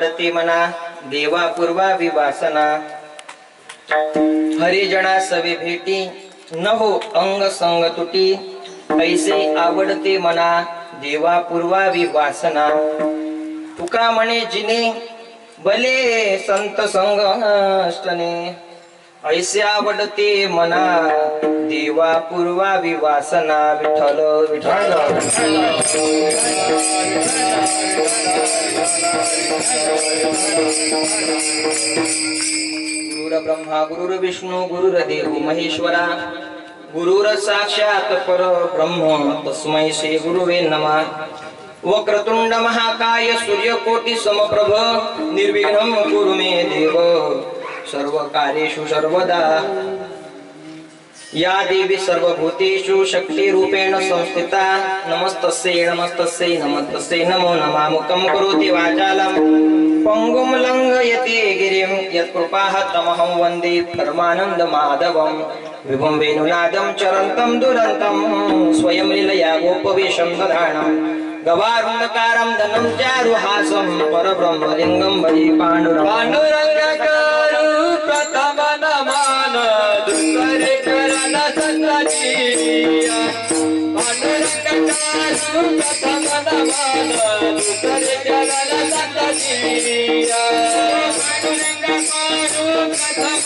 आवडते मना देवा पूर्वा विवासना हरिजना सवे भेटी न हो अंग संग तुटी ऐसे आवडते मना देवा पूर्वा विवासना तुका म्हणे जिने भले संत संग अष्टने ऐसे आवडते मना देवा पूर्वा विवासना विठ्ठल विठ्ठल गुरुर ब्रह्मा गुरुर विष्णू गुरुर्देव महेश्वरा गुरुर साक्षात परब्रह्म तस्मै श्री गुरुवे नमः वक्रतुंड महाकाय सूर्यकोटि समप्रभ निर्विघ्नं कुरु मे देव सर्व कार्येषु सर्वदा या देवी सर्वभूतेषु शक्ति रूपेण संस्थिता नमस्तस्यै नमस्तस्यै नमस्तस्यै नमो नमः मुखं करोति वाचालं पंगुं लंघयति गिरिं यत्कृपाः तमहं वन्दे परमानंद माधवं विभुं वेणुनादं चरन्तं दुरन्तं स्वयं लीलया गोपवेशं दधानं गवारुण्डकारं धनं चारुहासं परब्रह्मलिङ्गं भजे पाण्डुरङ्गकरु प्रथम नमन दुसरे चरण सतचिया पाण्डुरङ्गकरु प्रथम नमन दुसरे चरण सतचिया पाण्डुरङ्गकरु प्रथम नमन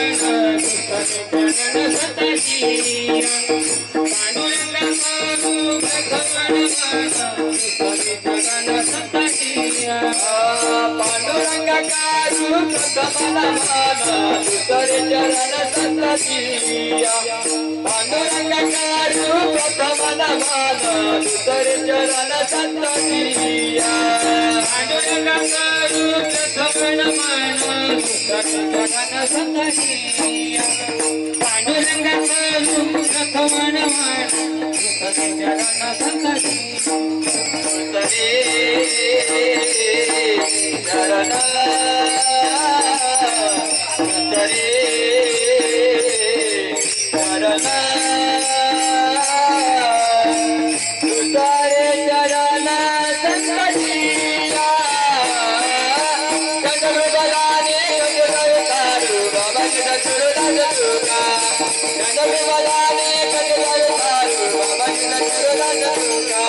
दुसरे चरण सतचिया पाण्डुरङ्गकरु प्रथम नमन पांडुरंगाकारु प्रथम नमन दुसरे चरण सतचिया पांडुरंगाकारु प्रथम नमन दुसरे चरण सतचिया पांडुरंगाकारु प्रथम नमन दुसरे चरण सतचिया पांडुरंगाकारु प्रथम नमन दुसरे चरण सतचिया चरण तरे चरण तुसारे चरण संकटिया कंगल बलाने कंगल तारू बाबा जी चुरु राजूका कंगल बलाने कंगल तारू बाबा जी चुरु राजूका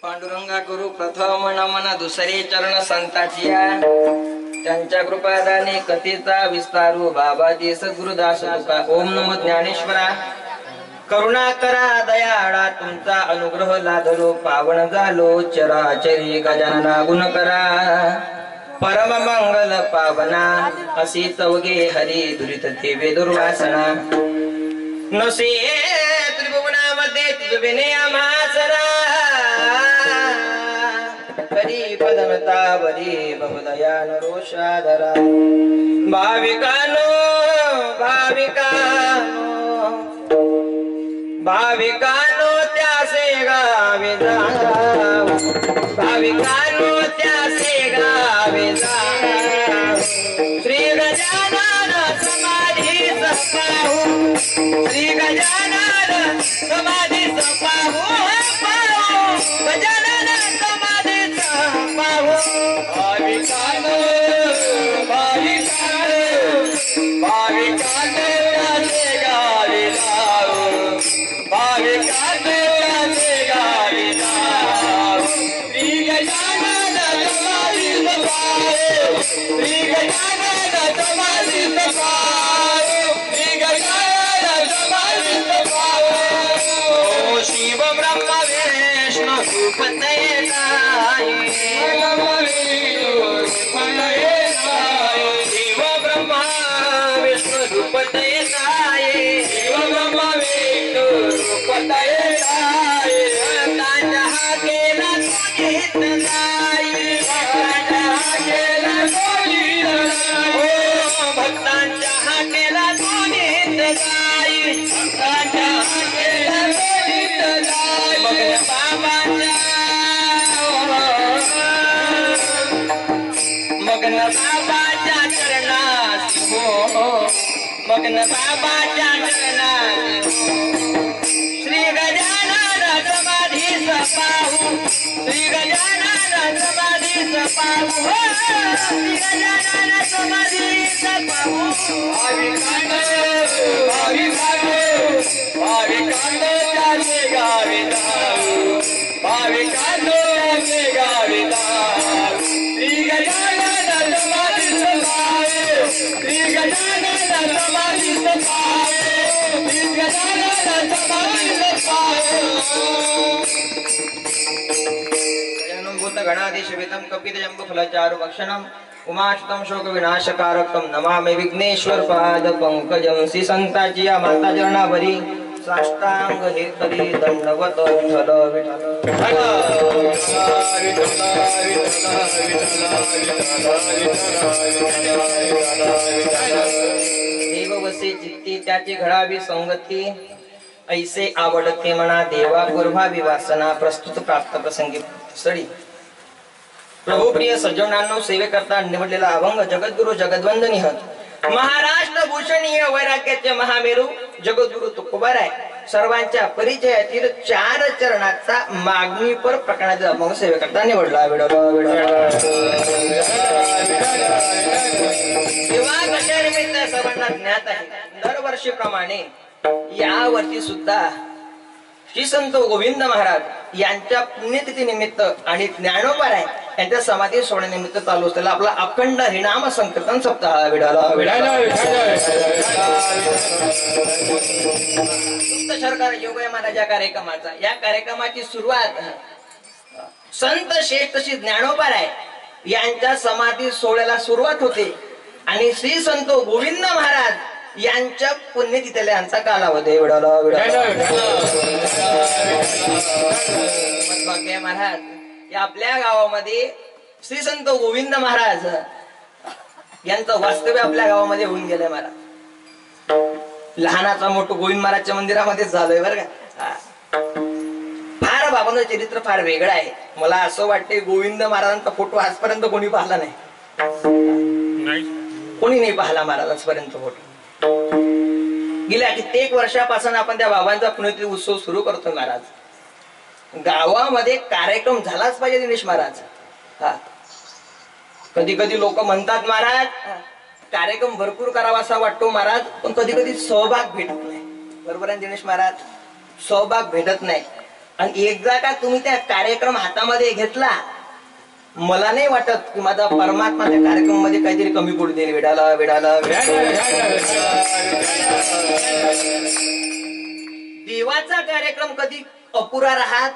पांडुरंगा गुरु प्रथम नमन दुसरे चरण संताचिया त्यांच्या कृपादाने कथेचा विस्तारू बाबाजी सद्गुरुदास तुका ओम नमो ज्ञानेश्वरा करुणा करा दयाळा तुमचा अनुग्रह लादलो पावन झालो चराचरी गजानना गुण करा परम मंगल पावना अशी चौगे हरी दुरित देवे दुर्वासना नसे त्रिभुवनामध्ये तुझे आमासना हरी पदमतावरी बहुदया नरोषाधरा भाविकानो भाविकानो भाविकानो त्यासे गावे जाऊ भाविकानो त्यासे गावे जाऊ श्री गजानन समाधी पाहू श्री गजानन समाधी पाहू गजानन समाधी पाहू भाविकानो भाविकानो भाविकानो त्यासे गावे जाऊ भाविकानो त्यासे गावे जाऊ श्री गजानन समाधी पाहू श्री गजानन समाधी पाहू श्री गजानन समाधी पाहू शिव ब्रह्म विष्णु सुपतये शिव ब्रह्मा विष्णु रूपतये शिव ब्रह्मा विष्णु रूपतये मग्न बाबाच्या चरणात श्री गजानन समाधीस पाहू श्री गजानन समाधीस पाहू श्री गजानन समाधीस पाहू भाविकांनो त्याचे गावे धावू भाविकांनो त्याचे गावे धावू श्री गजानन समाधीस पाहू श्री गजानन समाधीस पाहू श्री गजानन समाधीस पाहू गणाधीशवितं कपितजम्बुफलचारुभक्षणं उमाशुतं शोकविनाशकारकं नमामि विघ्नेश्वर पादपङ्कजं श्री संताची या माता चरणावरी साष्टांग हे करी दंडवत विठ्ठल देव वसे चित्ती त्याची घडावी संगती ऐसे आवडते म्हणा देवा गुरभावी वासना प्रस्तुत प्राप्त प्रसंगी सडी प्रभू प्रिय सज्जनांनो सेवेकरता निवडलेला अभंग जगद्गुरु जगद्वंदनीय महाराष्ट्र भूषणीय वैराग्याचे महामेरू जगद्गुरु तुकोबाराय सर्वांच्या परिचयातील 4 चरणाचा मागणीपर प्रकरणाचा अभंग सेवेकरता निवडला सर्वांना ज्ञात आहे दरवर्षीप्रमाणे या वर्षी सुद्धा श्री संत गोविंद महाराज यांच्या पुण्यतिथी निमित्त आणि ज्ञानोबाराय यांच्या समाधी सोहळ्यानिमित्त चालू असलेला आपला अखंड हरिनाम संकीर्तन सप्ताह सरकार योगय महाराज या कार्यक्रमाची सुरुवात संत श्रेष्ठ श्री ज्ञानोबाराय यांच्या समाधी सोहळ्याला सुरुवात होते आणि श्री संत गोविंद महाराज यांच्या पुण्यतिथीला यांचा कालावधी महाराज या आपल्या गावामध्ये श्री संत गोविंद महाराज यांचं वास्तव्य आपल्या गावामध्ये होऊन गेलंय महाराज लहानाचा मोठं गोविंद महाराजच्या मंदिरामध्ये झालंय बरं का फार बाबांचं चरित्र फार वेगळं आहे मला असं वाटतंय गोविंद महाराजांचा फोटो आजपर्यंत कोणी पाहिला नाही कोणी नाही पाहिला महाराज आजपर्यंत फोटो गेल्या कित्येक वर्षापासून आपण त्या बाबांचा पुण्यतिथी उत्सव सुरू करतोय महाराज गावामध्ये कार्यक्रम झालाच पाहिजे दिनेश महाराज कधी कधी लोक म्हणतात महाराज कार्यक्रम भरपूर करावा असा वाटतो महाराज पण कधी कधी सहभाग भेटत नाही बरोबर आहे दिनेश महाराज सहभाग भेटत नाही आणि एकदा का तुम्ही त्या कार्यक्रम हातामध्ये घेतला मला नाही वाटत की माझा परमात्मा त्या कार्यक्रम मध्ये काहीतरी कमी पडू देईल वेडाला देवाचा कार्यक्रम कधी अपुरा राहत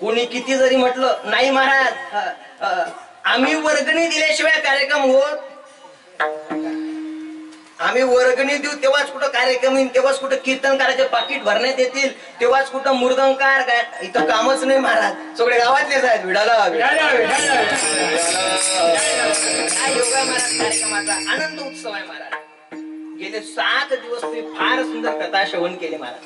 कोणी किती जरी म्हटलं नाही महाराज आम्ही वर्गणी दिल्याशिवाय कार्यक्रम होत आम्ही वर्गणी देऊ तेव्हाच कुठं कार्यक्रम येईल तेव्हाच कुठं कीर्तनकाराचे पाकिट भरण्यात येतील तेव्हाच कुठं मृदंगकार इथं कामच नाही महाराज सगळे गावातलेच आहेत विडाला योगा महाराज कार्यक्रमाचा आनंद उत्सव आहे महाराज गेले 7 दिवस तुम्ही फार सुंदर कथा श्रवण केली महाराज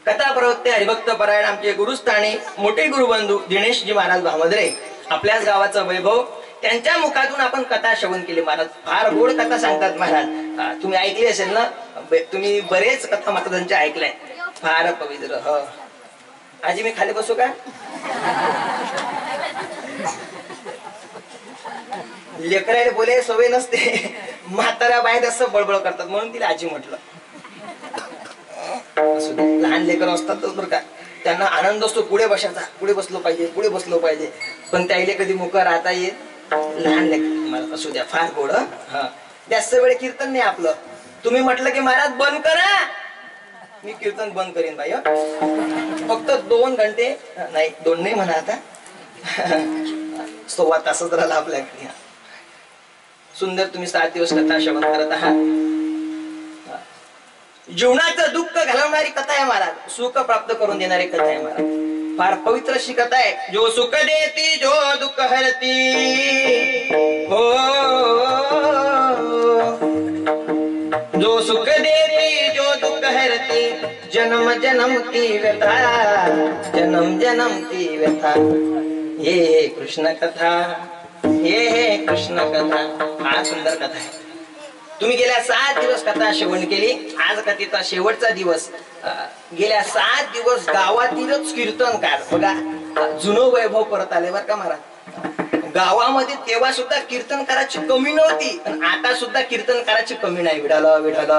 कथा प्रवक्ते हरिभक्त परायण आमचे गुरुस्थानी मोठे गुरुबंधू दिनेशजी महाराज भामद्रे आपल्याच गावाचा वैभव त्यांच्या मुखातून आपण कथा श्रवण केली महाराज फार गोड कथा सांगतात महाराज तुम्ही ऐकली असेल ना तुम्ही बरेच कथा महाराजांच्या ऐकल्या फार पवित्र हो आजी मी खाली बसू का लेकरायला बोले सवय नसते म्हाताऱ्या बाहेर असं बळबळ करतात म्हणून तिला आजी म्हटलं लहान लेकर असतातच बरं का त्यांना आनंद असतो पुढे बसायचा पुढे बसलो पाहिजे पण त्याईले कधी मुख राहता येत लहान लेकर मला असू द्या फार गोड जास्त वेळ कीर्तन नाही आपलं तुम्ही म्हटलं की महाराज बंद करा मी कीर्तन बंद करीन बाई फक्त 2 घंटे नाही 2 नाही म्हणा आता 1.25 तासच राहिला आपल्याकडे सुंदर तुम्ही 7 दिवस कथा श्रवण करत आहात जीवनाचं दुःख घालवणारी कथा आहे महाराज सुख प्राप्त करून देणारी कथा आहे महाराज फार पवित्र अशी कथा आहे जो सुख देती जो दुःख हरती हो जो सुख देती जो दुःख हरती जन्म जन्म की व्यथा ये कृष्ण कथा ये कृष्ण कथा हा सुंदर कथा आहे तुम्ही गेल्या 7 दिवस कथा श्रवण केली, आज कथेचा शेवटचा दिवस. गेल्या 7 दिवस गावातीलच कीर्तनकार, बघा जुनं वैभव परत आले बरं का महाराज. गावामध्ये तेव्हा सुद्धा कीर्तनकाराची कमी नव्हती, पण आता सुद्धा कीर्तनकाराची कमी नाही. विठाला विठाला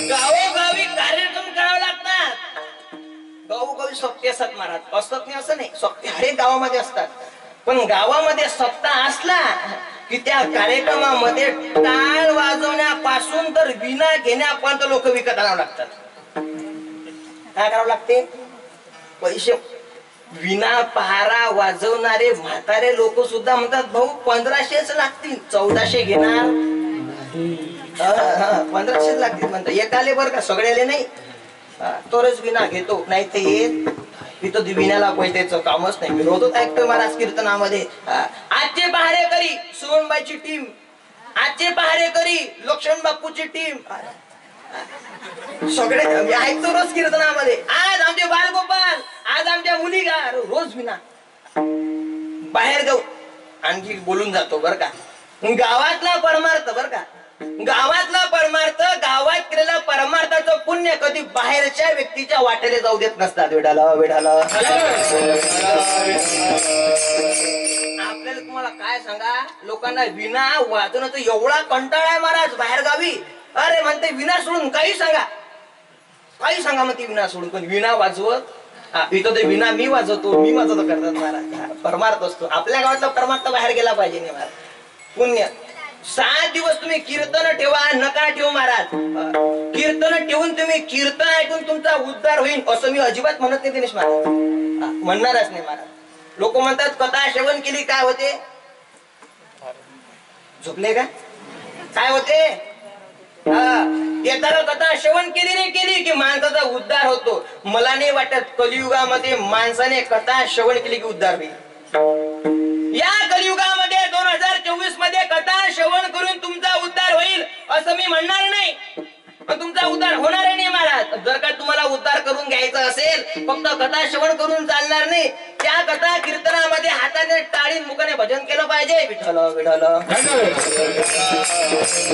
गावोगावी कार्यक्रम करावे लागतात. गावोगावी सप्ते असतात महाराज, असतात नाही असं नाही, सप्ते हरेक गावामध्ये असतात. पण गावामध्ये सप्ताह असला की त्या कार्यक्रमामध्ये टाळ वाजवण्यापासून तर विना घेण्यापर्यंत लोक विकत आणावं लागतात. काय करावं लागते? पैसे. विना पहारा वाजवणारे म्हातारे लोक सुद्धा म्हणतात भाऊ 1500च लागतील, 1400 घेणार. 1500च लागतील म्हणतात. एक आले बरं का, सगळ्याले नाही, तरच विना घेतो, नाही तर येत इथं विण्याला पैशाचं कामच नाही. मी रोजच ऐकतोय महाराज कीर्तनामध्ये, आजचे पहारेकरी सोनबाईची टीम, आजचे पहारेकरी लक्ष्मण बापूची टीम, सगळे मी ऐकतो रोज कीर्तनामध्ये. आज आमचे बालगोपाल, आज आमच्या मुली गा, रोज विना. बाहेर जाऊ आणखी बोलून जातो बर का. गावातला परमार्थ बर का, गावातला परमार्थ, गावात केलेला परमार्थाचं पुण्य कधी बाहेरच्या व्यक्तीच्या वाटेले जाऊ देत नसतात. वेडाला वेडाला आपल्याला तुम्हाला काय सांगा, लोकांना विना वाजवण्याचा एवढा कंटाळा आहे महाराज बाहेर गावी. अरे म्हणते विना सोडून काही सांगा, काही सांगा म्हणते विना सोडून, पण विना वाजवत. इथं ते विना मी वाजवतो, मी वाजवतो करतात महाराज. परमार्थ असतो. आपल्या गावातला परमार्थ बाहेर गेला पाहिजे नाही महाराज. पुण्य 7 दिवस तुम्ही कीर्तन ठेवा, नका ठेवू महाराज. कीर्तन ठेवून तुम्ही कीर्तन ऐकून तुमचा उद्धार होईल असं मी अजिबात म्हणत नाही दिनेश महाराज, म्हणणारच नाही महाराज. लोक म्हणतात कथा श्रवण केली काय होते, झोपले का काय होते. येताना कथा श्रवण केली नाही केली की माणसाचा उद्धार होतो. मला नाही वाटत कलियुगामध्ये माणसाने कथा श्रवण केली की उद्धार होईल. या कलियुगामध्ये 2024 मध्ये कथा श्रवण करून तुमचा उद्धार होईल असं मी म्हणणार नाही, पण तुमचा उद्धार होणार नाही महाराज. जर का तुम्हाला उद्धार करून घ्यायचा असेल, फक्त कथा श्रवण करून चालणार नाही. त्या कथा कीर्तनामध्ये हाताने टाळी मुखाने भजन केलं पाहिजे. विठ्ठल विठ्ठल.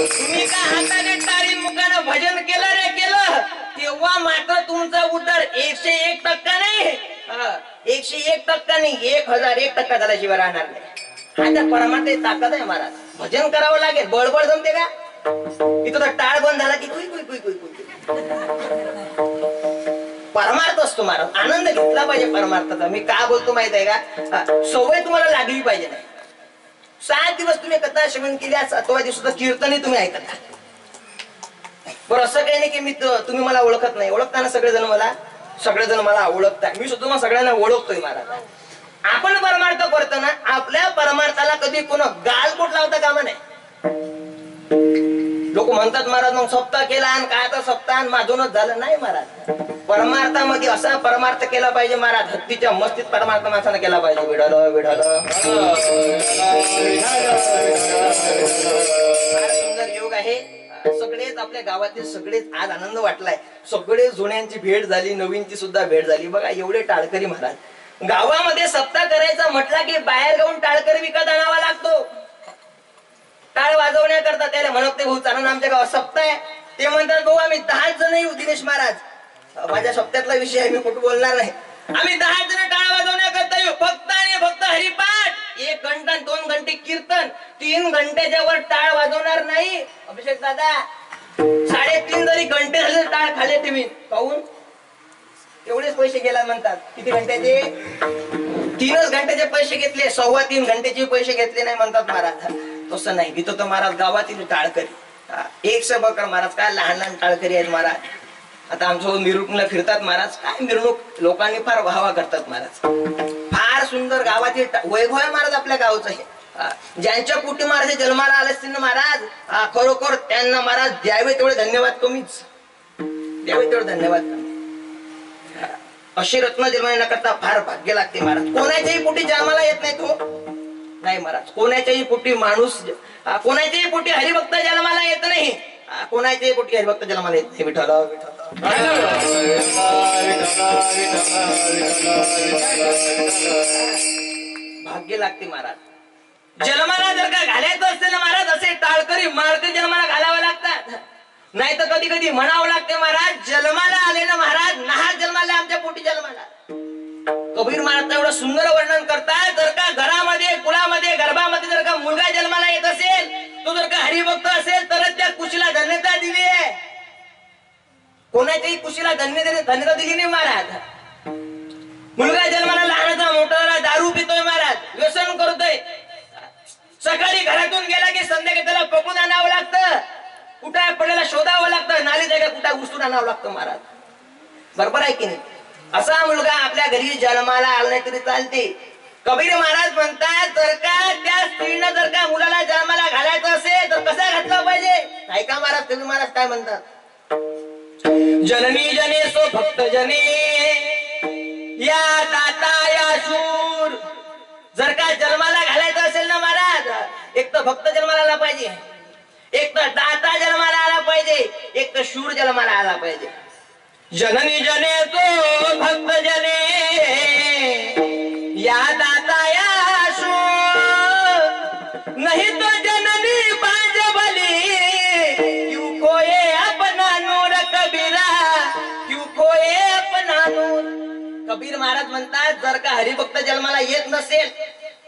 तुम्ही का हाताने टाळी मुखाने भजन केलं रे केलं, तेव्हा मात्र तुमचा उद्धार 101% नाही, 101% नाही, 1001% झाल्याशिवाय राहणार नाही. हा त्या परमार्थ ताकद आहे महाराज. भजन करावं लागेल. बळबळ जमते का? इथं तर टाळ बंद झाला की कुई कुई कुई कुई कुई. परमार्थ असतो महाराज, आनंद घेतला पाहिजे परमार्थाचा. मी का बोलतो माहित आहे का, सवय तुम्हाला लागली पाहिजे. नाही 7 दिवस तुम्ही कथा श्रवण केली, 7व्या दिवसाचं कीर्तनही तुम्ही ऐकता. बरं असं काही नाही की मी तुम्ही मला ओळखत नाही. ओळखताना सगळेजण मला ओळखतात. मी सुद्धा सगळ्यांना ओळखतोय महाराज. आपण परमार्थ करतो ना, आपल्या परमार्थाला कधी कोण गालबोट लावता कामा नाही. लोक म्हणतात महाराज मग सप्ताह केला आणि काय आता सप्ताह माझूनच झालं नाही महाराज. परमार्थामध्ये असा परमार्थ केला पाहिजे महाराज, हत्तीच्या मस्तीत परमार्थ माणसाने केला पाहिजे. विढालं विढालं सुंदर योग आहे. सगळेच आपल्या गावातील सगळेच आज आनंद वाटलाय. सगळे जुन्यांची भेट झाली, नवीनची सुद्धा भेट झाली. बघा एवढे टाळकरी महाराज. गावामध्ये सप्ताह करायचा म्हटला की बाहेर जाऊन टाळकरी विकत आणावा लागतो. टाळ वाजवण्याकरता त्याला म्हणत नाही भाऊ चालन आमच्या गावात सप्ताह आहे. ते म्हणतात भाऊ आम्ही 10 जण येऊ. दिनेश महाराज माझ्या सप्त्यातला विषय आहे, मी कुठं बोलणार नाही. आम्ही 10 जण टाळ वाजवण्याकरता येऊ. फक्त आणि फक्त हरिपाठ, 1 घंटा 2 घंटे कीर्तन, 3 घंट्याच्या वर टाळ वाजवणार नाही. अभिषेक दादा 3.5 जरी घंटे झाले टाळ खाले तुम्ही काहून, एवढेच पैसे गेला म्हणतात. किती घंट्याचे? 3च घंट्याचे पैसे घेतले, 3.25 घंट्याचे पैसे घेतले नाही म्हणतात महाराज. तसं नाही. इथं तर महाराज गावातील टाळकरी 1 सभकर महाराज. काय लहान लहान टाळकरी आहेत महाराज. आता आमचं मिरवणुकीला फिरतात महाराज. काय मिरवणूक लोकांनी फार वाहवा करतात महाराज. फार सुंदर गावातील वैभव आहे महाराज आपल्या गावचं हे. ज्यांच्या पोटी महाराज जन्माला आले असतील ना महाराज, खरोखर त्यांना महाराज द्यावे तेवढे धन्यवाद कमीच, द्यावे तेवढे धन्यवाद कमी. अशी रत्न जन्म न करता फार भाग्य लागते महाराज. कोणाच्याही पोटी जन्माला येत नाही तो नाही महाराज. कोणाच्याही पोटी माणूस, कोणाच्याही पोटी हरिभक्त जन्माला येत नाही. कोणाच्याही पोटी हरिभक्त जन्माला येत नाही. विठ्ठल भाग्य लागते महाराज. जन्माला जर का घालायचं असेल ना महाराज, असे टाळकरी माळकरी जन्माला घालावं लागतात. नाही तर कधी कधी म्हणावं लागते महाराज, जन्माला आले ना महाराज, नाहार जन्माला आमच्या पोटी जन्माला. कबीर महाराज एवढं सुंदर वर्णन करतात. जर का घरामध्ये कुळामध्ये गर्भामध्ये जर का मुलगा जन्माला येत असेल, तो जर का हरिभक्त असेल तरच त्या कुशीला धन्यता दिली आहे. कोणाच्याही कुशीला धन्यता दिली नाही महाराज. मुलगा जन्माला लहानाचा मोठा दारू पितोय महाराज, व्यसन करतोय, सकाळी घरातून गेला की संध्याकाळी त्याला पकडून आणावं लागतं, कुठे पडलेला शोधावं लागतं, नाली जागा कुठे उचलून आणावं लागतं महाराज. बरोबर आहे की नाही? असा मुलगा आपल्या घरी जन्माला आला नाही तरी चालते. कबीर महाराज म्हणतात, जर का त्या स्त्रीनं जर का मुलाला जन्माला घालायचं असेल तर कसा घातला पाहिजे? ऐका महाराज, कबीर महाराज काय म्हणतात, जननी जने सो भक्त जने या दाता या शूर. जर का जन्माला घालायचं असेल ना महाराज, एक तर भक्त जन्माला आला पाहिजे, एक तर दाता जन्माला आला पाहिजे, एक तर शूर जन्माला आला पाहिजे. जननी जने तो भक्त जने या दाता या शूर. नहीं तो जननी बाज बली क्यों खोए अपना नूर कबीरा, क्यों खोए अपना नूर. कबीर महाराज म्हणतात, जर का हरिभक्त जन्माला येत नसेल,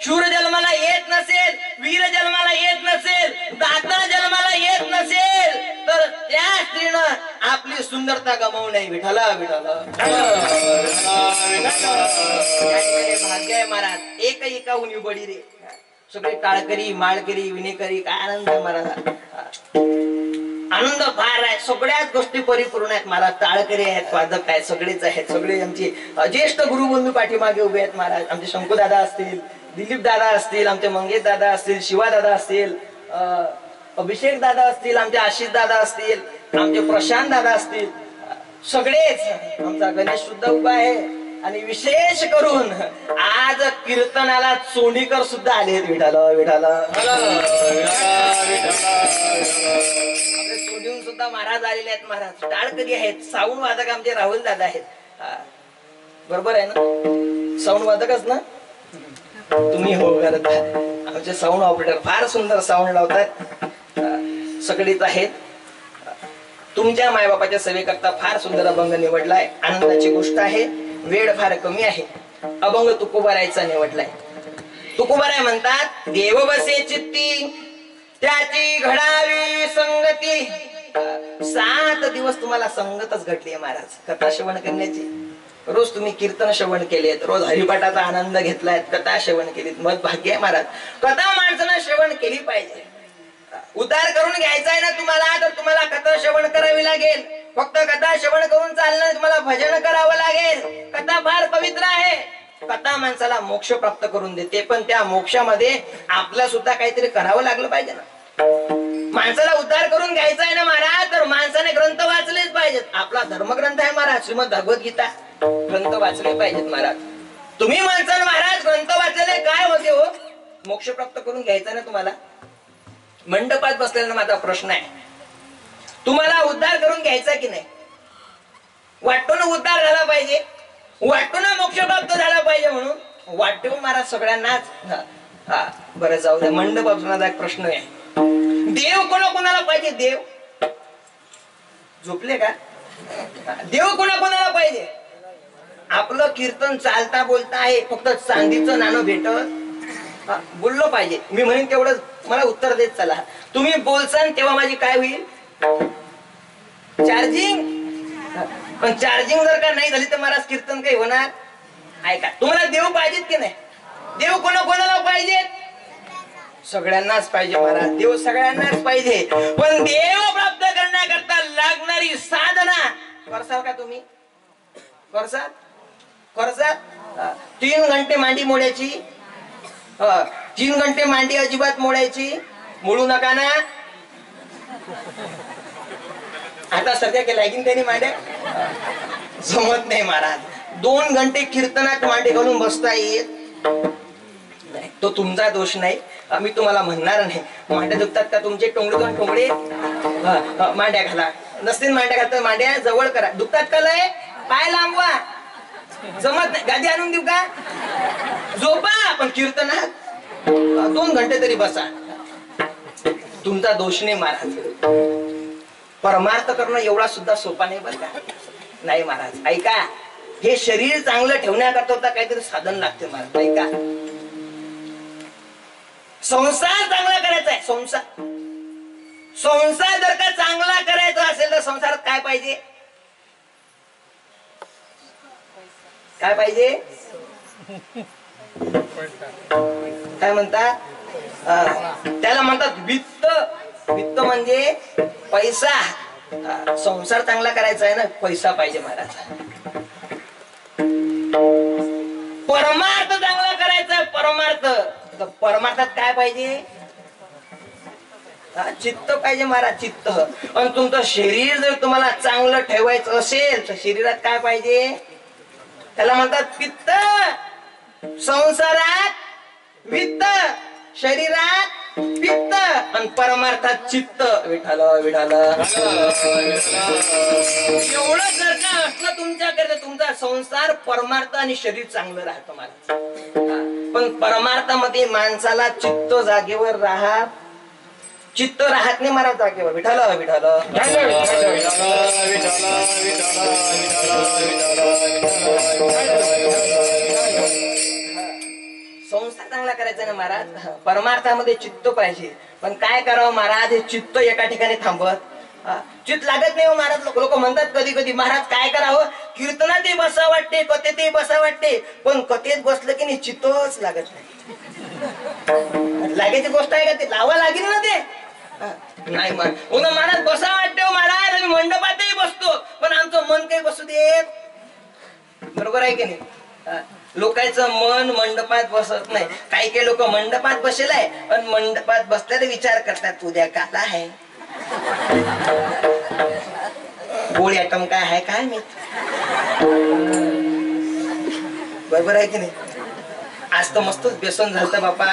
शूर जन्माला येत नसेल, वीर जन्माला येत नसेल, दाता जन्माला येत नसेल, तर त्या स्त्रीनं आपली सुंदरता गमावू नये. विठाला विठाला भाग्य आहे महाराज, एक एकाहून बडी रे. सगळे टाळकरी माळकरी विनेकरी, काय आनंद आहे महाराज, आनंद फार आहे. सगळ्याच गोष्टी परिपूर्ण आहेत महाराज. टाळकरी आहेत, वादक आहेत, सगळेच आहेत. सगळे आमचे ज्येष्ठ गुरुबंधू पाठीमागे उभे आहेत महाराज. आमचे शंकुदादा असतील, दिलीप दादा असतील, आमचे मंगेश दादा असतील, शिवा दादा असतील, अभिषेक दादा असतील, आमचे आशिष दादा असतील, आमचे प्रशांत दादा असतील, सगळेच. आमचा गणेश सुद्धा उभा आहे. आणि विशेष करून आज कीर्तनाला चोंडीकर सुद्धा आले आहेत. विठाला विठाला आपले चोंडीहून सुद्धा महाराज आलेले आहेत महाराज. टाळकरी आहेत, साऊंड वादक आमचे राहुल दादा आहेत. बरोबर आहे ना, साऊंड वादकच ना तुम्ही? हो करत आमचे साऊंड ऑपरेटर फार सुंदर साऊंड लावतात. सगळेच आहेत. तुमच्या मायबापाच्या सेवेकरता फार सुंदर अभंग निवडलाय. आनंदाची गोष्ट आहे. वेळ फार कमी आहे. अभंग तुकोबारायचा निवडलाय. तुकोबाराय म्हणतात, देव बसे चित्ती त्याची घडावी संगती. 7 दिवस तुम्हाला संगतच घडली आहे महाराज कथा श्रवण करण्याची. रोज तुम्ही कीर्तन श्रवण केलेत, रोज हरिपाठाचा आनंद घेतलाय, कथा श्रवण केलीत. मत भाग्य आहे महाराज. कथा माणसानं श्रवण केली पाहिजे. उद्धार करून घ्यायचा आहे ना तुम्हाला, तर तुम्हाला कथा श्रवण करावी लागेल. फक्त कथा श्रवण करून चालणार, तुम्हाला भजन करावं लागेल. कथा फार पवित्र आहे. कथा माणसाला मोक्ष प्राप्त करून देते, पण त्या मोक्षामध्ये आपला सुद्धा काहीतरी करावं लागलं पाहिजे ना. माणसाला उद्धार करून घ्यायचा आहे ना महाराज, तर माणसाने ग्रंथ वाचलेच पाहिजेत. आपला धर्मग्रंथ आहे महाराज, श्रीमद भगवद्गीता. ग्रंथ वाचले पाहिजेत महाराज. तुम्ही माणसाला महाराज ग्रंथ वाचलेले काय होते हो? मोक्ष प्राप्त करून घ्यायचा ना तुम्हाला. मंडपात बसलेला माझा प्रश्न आहे, तुम्हाला उद्धार करून घ्यायचा की नाही? वाटतो ना उद्धार झाला पाहिजे, वाटतो ना मोक्ष प्राप्त झाला पाहिजे, म्हणून वाटतो महाराज सगळ्यांनाच. बरं जाऊ द्या. मंडपात माझा एक प्रश्न आहे, देव कोणाकोणाला पाहिजे? देव झोपले का? देव कोणाकोणाला पाहिजे? आपलं कीर्तन चालता बोलता आहे, फक्त चांदीचं नाणं भेटत बोललो पाहिजे. मी म्हणेन तेवढं मला उत्तर देत चला. तुम्ही बोलसान तेव्हा माझी काय होईल? चार्जिंग. पण चार्जिंग जर का नाही झाली तर महाराज कीर्तन काही होणार? ऐका, तुम्हाला देव पाहिजेत की नाही? देव कोणाकोणाला पाहिजे? सगळ्यांनाच पाहिजे महाराज. देव सगळ्यांनाच पाहिजे, पण देव प्राप्त करण्याकरता लागणारी साधना करसाल का तुम्ही? करसाल? करसाल? 3 घंटे मांडी मोडायची. 3 घंटे मांडी अजिबात मोडायची. मोडू नका ना. आता सध्या केला की त्यांनी मांड्या जमत नाही महाराज. 2 घंटे कीर्तनात मांडे घालून बसता येत नाही, तो तुमचा दोष नाही. मी तुम्हाला म्हणणार नाही. मांड्या दुखतात का तुमचे? टोंगडे 2 टोंगडे मांड्या घाला. नसतील मांड्या घालतात, मांड्या जवळ करा. दुखतात का लय? पाय लांबवा. जमत नाही, गादी आणून देऊ का? झोपा, पण कीर्तनात 2 घंटे तरी बसा. तुमचा दोष नाही महाराज. परमार्थ करणं एवढा सुद्धा सोपा नाही बरं का. नाही महाराज ऐका, हे शरीर चांगलं ठेवण्याकरता काहीतरी साधन लागते महाराज. ऐका, संसार चांगला करायचा आहे. संसार जर का चांगला करायचा असेल तर संसारात काय पाहिजे? काय पाहिजे? काय म्हणतात त्याला? म्हणतात वित्त. वित्त म्हणजे पैसा. संसार चांगला करायचा आहे ना, पैसा पाहिजे महाराज. परमार्थ चांगला करायचा आहे. परमार्थात काय पाहिजे? चित्त पाहिजे महाराज, चित्त. आणि तुमचं शरीर जर तुम्हाला चांगलं ठेवायचं असेल तर शरीरात काय पाहिजे? त्याला म्हणतात पित्त. संसारात वित्त, शरीरात पित्त आणि परमार्थात चित्त. विठाल विठाल. एवढं जर का असलं तुमच्याकडे, तुमचा संसार, परमार्थ आणि शरीर चांगलं राहतं महाराज. पण परमार्थामध्ये माणसाला चित्त जागेवर राहत, चित्त राहत नाही महाराज जागेवर. विठाल विठाल. संसार चांगला करायचा ना महाराज, परमार्थामध्ये चित्त पाहिजे. पण काय करावं महाराज, हे चित्त एका ठिकाणी थांबत, चित्त लागत नाही हो महाराज. लोक म्हणतात कधी कधी, महाराज काय करावं, कीर्तनातही बसा वाटते, कथेतही बसा वाटते, पण कथेत बसलं की नाही चित्तच लागत नाही. लागायची गोष्ट आहे का? ते लावा लागेल ना ते. नाही महाराज बसा वाटते हो महाराज, आम्ही मंडपातही बसतो पण आमचं मन काही बसू देत. बरोबर आहे की नाही? लोकांचं मन मंडपात बसत नाही. काही काही लोक मंडपात बसेल आहे आणि मंडपात बसल्यावर विचार करतात उद्या काला आहे, गोळी आयटम काय आहे काय मी. बरोबर आहे की नाही? आज तर मस्तच बेसन झालं बापा.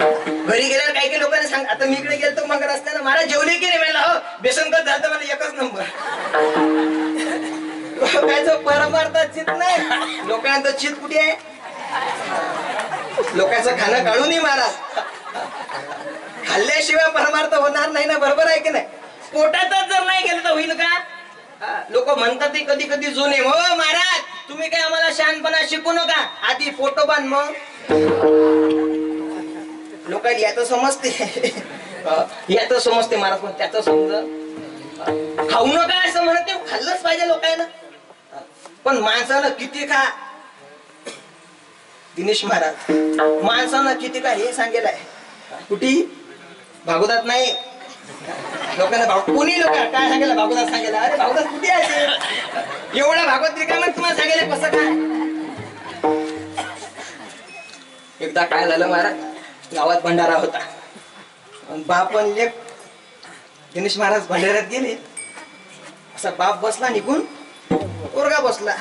घरी गेल्यावर काही काही लोकांना सांग, आता मी इकडे गेलो मग रस्त्यानं, महाराज जेवले की नाही म्हणलं, हो बेसन कच झालं मला एकच नंबर. लोकांचं परमार्थात चित नाही, लोकांचं चित कुठे आहे? लोकांचं खाणं काढू नये महाराज. खाल्ल्याशिवाय परमार्थ होणार नाही ना. बरोबर आहे की नाही? पोटातच जर नाही गेलं तर होईल का? लोक म्हणतात ते कधी कधी जुने, हो महाराज तुम्ही काय आम्हाला शहाणपणा शिकू नका, आधी फोटो बांध. मग लोकांना याचं समजते, याचं समजते महाराज, पण त्याचं समज खाऊ नका असं म्हणत, खाल्लंच पाहिजे लोकांना. पण माणसानं किती खा, दिनेश महाराज माणसानं किती का हे सांगेल आहे. कुठे? भागवतात नाही. लोकांना कोणी लोक काय सांगेल? भागवतात सांगेल. अरे भागवतात कुठे आहे? एवढा भागवत रिकामा तुम्हाला सांगेल कसं काय? एकदा काय झालं महाराज, गावात भंडारा होता. बाप पण लेक दिनेश महाराज भंडाऱ्यात गेले. असा बाप बसला निघून, पोरगा बसला.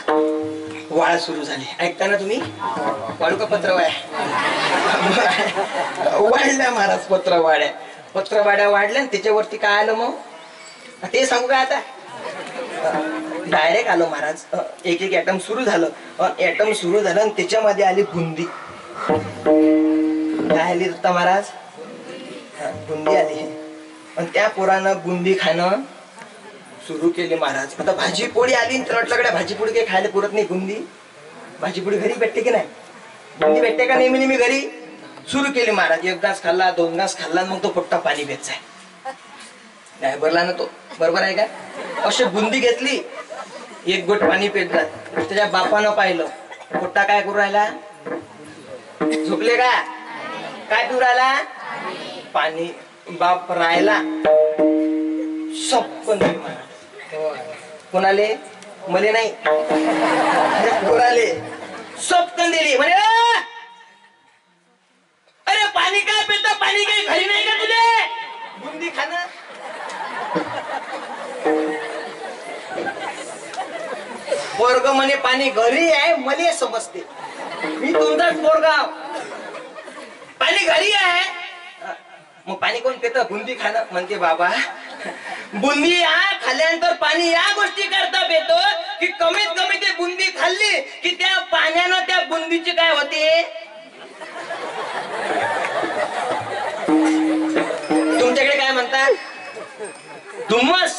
वाळ सुरू झाली. ऐकताना तुम्ही? वाळू का पत्रवाळ्या? वाढल्या महाराज पत्रवाड्या. पत्रवाड्या वाढल्या आणि त्याच्यावरती काय आलं मग ते सांगू का आता? डायरेक्ट आलो महाराज. एक एक ऍटम सुरू झालं. ऍटम सुरू झालं आणि त्याच्यामध्ये आली बुंदी. काय आली दत्ता महाराज? बुंदी आली. आणि त्या पोरानं बुंदी खाणं सुरू केली महाराज. आता भाजी पोळी आली तर वाटलं भाजी पोळी काही खायला पुरत नाही. बुंदी भाजी पोळी घरी भेटते की नाही? बुंदी भेटते का नेहमी नेहमी घरी? सुरू केली महाराज. एक घास खाल्ला, 2 घास खाल्ला, मग तो पोट्टा पाणी प्यायचा नाही भरला ना तो. बरोबर आहे का? अशी बुंदी घेतली, एक गोट पाणी पेत जात. त्याच्या बापानं पाहिलं, पोट्टा काय करू राहिला? झोपले का? काय पिऊ राहिला? पाणी. बाप राहिला सपन महाराज. कोणाले? मले नाही, पोराले सपकन दिली. म्हणे अरे पाणी काय पिता? पाणी काही घरी नाही का तुझे? बुंदी खाणं. पोरग म्हणे पाणी घरी आहे, मले समजते, मी तुमचाच पोरगा. पाणी घरी आहे, मग पाणी कोण पितं? बुंदी खाणं. म्हणते बाबा बुंदी या खाल्ल्यानंतर पाणी या गोष्टी करता येतो की कमीत कमी ते बुंदी खाल्ली की त्या पाण्यानं त्या बुंदीची काय होते? तुमच्याकडे काय म्हणतात? धुम्मस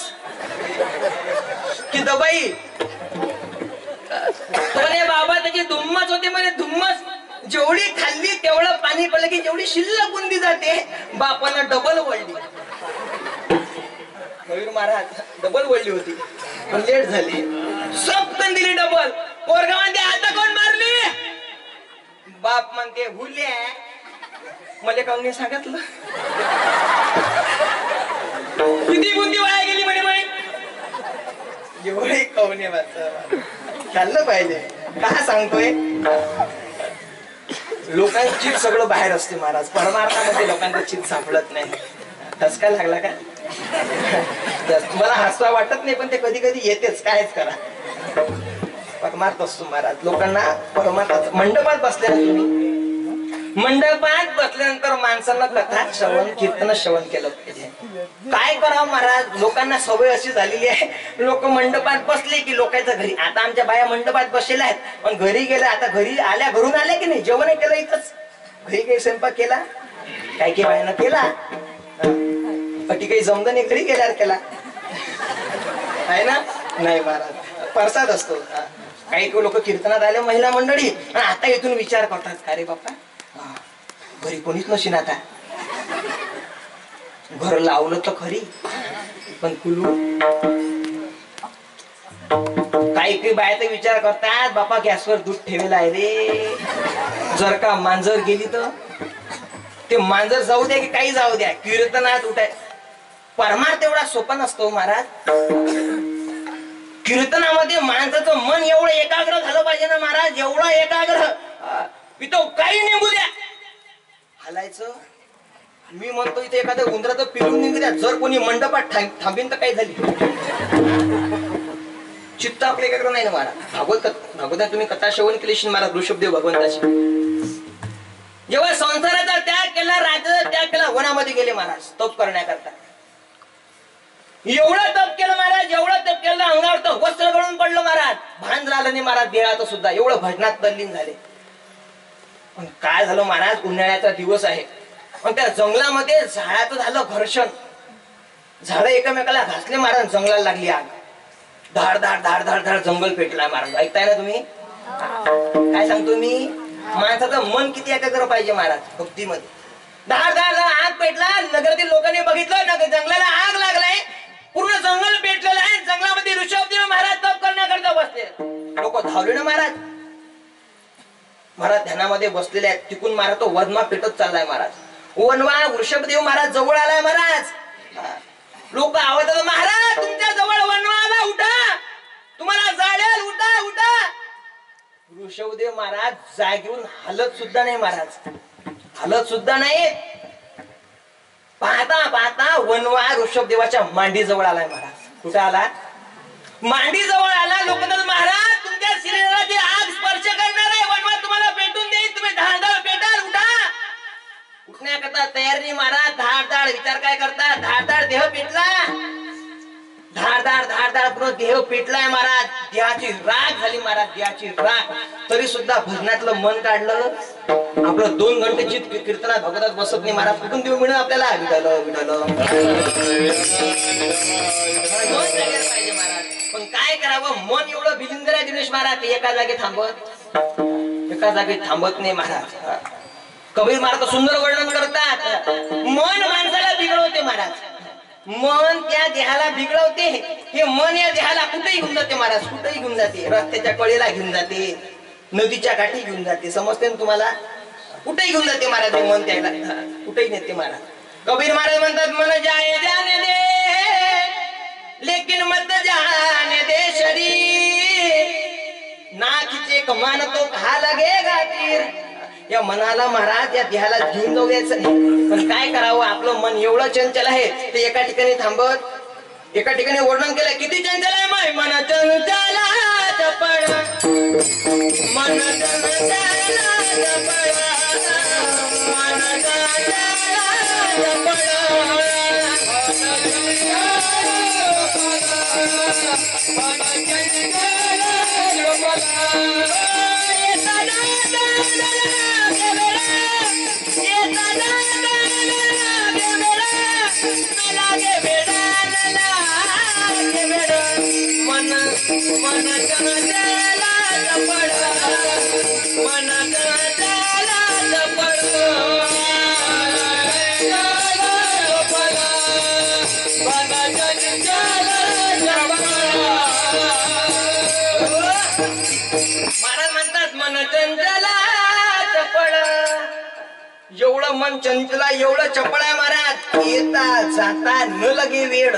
की दबाई? म्हणे बाबा त्याची धुम्मस होते म्हणे. धुम्मस जेवढी खाल्ली तेवढं पाणी पडलं की जेवढी शिल्लक बुंदी जाते, बापानं डबल वळली. कबीर महाराज डबल वळली होती पण लेट झाली. सबकन दिली डबल. पोरगा म्हणते आता कोण मारली? बाप म्हणते हुल्या. मला काऊन नाही सांगितलं? किती बुंदी वाया गेली म्हणे. म्हणे एवढे काऊन चाललं पाहिजे. काय सांगतोय? लोकांची सगळं बाहेर असते महाराज. परमार्थामध्ये लोकांचं चित सापडत नाही. ठसका लागला का? तुम्हाला हसवा वाटत नाही पण ते कधी कधी येतेच. कायच करा. परमार्थ असतो महाराज. लोकांना परमार्थाचं मंडपात बसल्या तुम्ही, मंडपात बसल्यानंतर माणसांना कथा श्रवण कीर्तन श्रवण केलं पाहिजे. काय करावं महाराज? लोकांना सवय अशी झालेली आहे, लोक मंडपात बसले की लोकांच्या घरी. आता आमच्या बाया मंडपात बसलेल्या आहेत पण घरी गेल्या. आता घरी आल्या, घरून आल्या की नाही जेवण केलं इथंच. घरी काही स्वयंपाक केला? काय की बायानं केला? पटी काही जमलं नाही, घरी गेल्यावर केला आहे ना? नाही महाराज, परसाद असतो. काही लोक कीर्तनात आले महिला मंडळी, आता इथून विचार करतात का रे बाप्पा घरी कोणीच नशीन, आता घर लावलं तर खरी पण कुलू. काही काही बाया तर विचार करतात बापा गॅसवर दूध ठेवलेला आहे रे, जर का मांजर गेली तर ते मांजर जाऊ द्या की काही जाऊ द्या, कीर्तनात उठाय. परमार्थ एवढा सोपा नसतो महाराज. कीर्तनामध्ये माणसाचं मन एवढं एकाग्र झालं पाहिजे ना महाराज, एवढं एकाग्र. इथं काही निघू द्या हलायचं. मी म्हणतो इथे एखादं उंदराचं पिलून निघू द्या, जर कोणी मंडपात थांबीन तर काही झाली. चित्त आपलं एकाग्र नाही ना महाराज. भागवतात तुम्ही कथा श्रवण केली महाराज ऋषभदेव भगवंताची. जेव्हा संसाराचा त्याग केला, राज्याचा त्याग केला, वनामध्ये गेले महाराज तप करण्याकरता. एवढं तप केलं महाराज, एवढं तप केलं अंगावर तर वस्त्र गळून पडलं महाराज. भान झालं नाही महाराज देहात सुद्धा. एवढं भजनात तल्लीन झाले. पण काय झालं महाराज, उन्हाळ्याचा दिवस आहे पण त्या जंगलामध्ये झाडाचं झालं घर्षण. झाडं एकमेकाला घासले महाराज, जंगलाला लागली आग. धाड धाड धाड धाड धाड जंगल पेटला महाराज. ऐकताय ना तुम्ही? काय सांगतो मी? माणसाचं मन किती एकाग्र पाहिजे महाराज भक्तीमध्ये. धाड धाड धाड आग पेटला. नगरातील लोकांनी बघितलं जंगलाला आग लागलाय, पूर्ण जंगल पेटलेलं आहे. जंगलामध्ये ऋषभदेव महाराज तप करण्याकरता बसले. लोक धावले ना महाराज. महाराज ध्यानामध्ये बसलेले आहेत. तिकून महाराज तो वनवा पेटत चाललाय महाराज. वनवा ऋषभदेव महाराज जवळ आलाय महाराज. लोक आवाज, महाराज तुमच्या जवळ वनवा आला, उठा, तुम्हाला जाळेल, उठा उठा. ऋषभदेव महाराज जागेवरून हलत सुद्धा नाही महाराज, हलत सुद्धा नाही. पाहता पाहता वनवा ऋषभदेवाच्या मांडी जवळ आलाय महाराज. कुठे आला? मांडी जवळ आला. लोक महाराज तुमच्या शरीराची आग स्पर्श करणार आहे, वनवा तुम्हाला पेटून देईल, तुम्ही धाडधाड पेटाल, उठा. उठण्याकरता तयारी महाराज. धाडधाड विचार काय करता? धाडधाड देह पेटला, धाडधाड धाडधाड पूर्ण देह पेटलाय महाराज. देहाची राग झाली महाराज, देहाची राग. तरी सुद्धा भजनातलं मन काढलं. आपलं 2 घंटेची कीर्तनात भगवतात बसत नाही महाराज. कुठून देऊ मिळेल आपल्याला? विठाल विठाल पाहिजे महाराज. पण काय करावं, मन एवढं बिलिंदर आहे दिनेश महाराज, एका जागी थांबत, एका जागी थांबत नाही महाराज. कबीर महाराज सुंदर वर्णन करतात. मन माणसाला बिघडवते महाराज, मन त्या देहाला बिघडवते. हे मन या देहाला कुठेही घेऊन जाते महाराज, कुठेही घेऊन जाते. रस्त्याच्या कडेला घेऊन जाते, नदीच्या काठी घेऊन जाते. समजते ना तुम्हाला? कुठेही घेऊन जाते महाराज हे मन, त्याला कुठेही नेते महाराज. कबीर महाराज म्हणतात, मन जाए जाने दे लेकिन मत जाने दे शरीर, ना खिचे कमान तो कहा लगेगा तीर. या मनाला महाराज या देहाला घेऊन जाऊ द्यायचं नाही. पण काय करावं, आपलं मन एवढं चंचल आहे ते एका ठिकाणी थांबत, एका ठिकाणी वर्णन केलंय. किती चंचल आहे माय मन चंचल चपळ, मन चंचल चपळ, मन चंचल चपळ, मन चंचल चपळ. मन चंचला चपळ मन चंचला चपळ महाराज म्हणतात मन चंचला चपळ. एवढं मन चंचला एवढं चपळ आहे महाराज, येता जाता न लगे वेळ.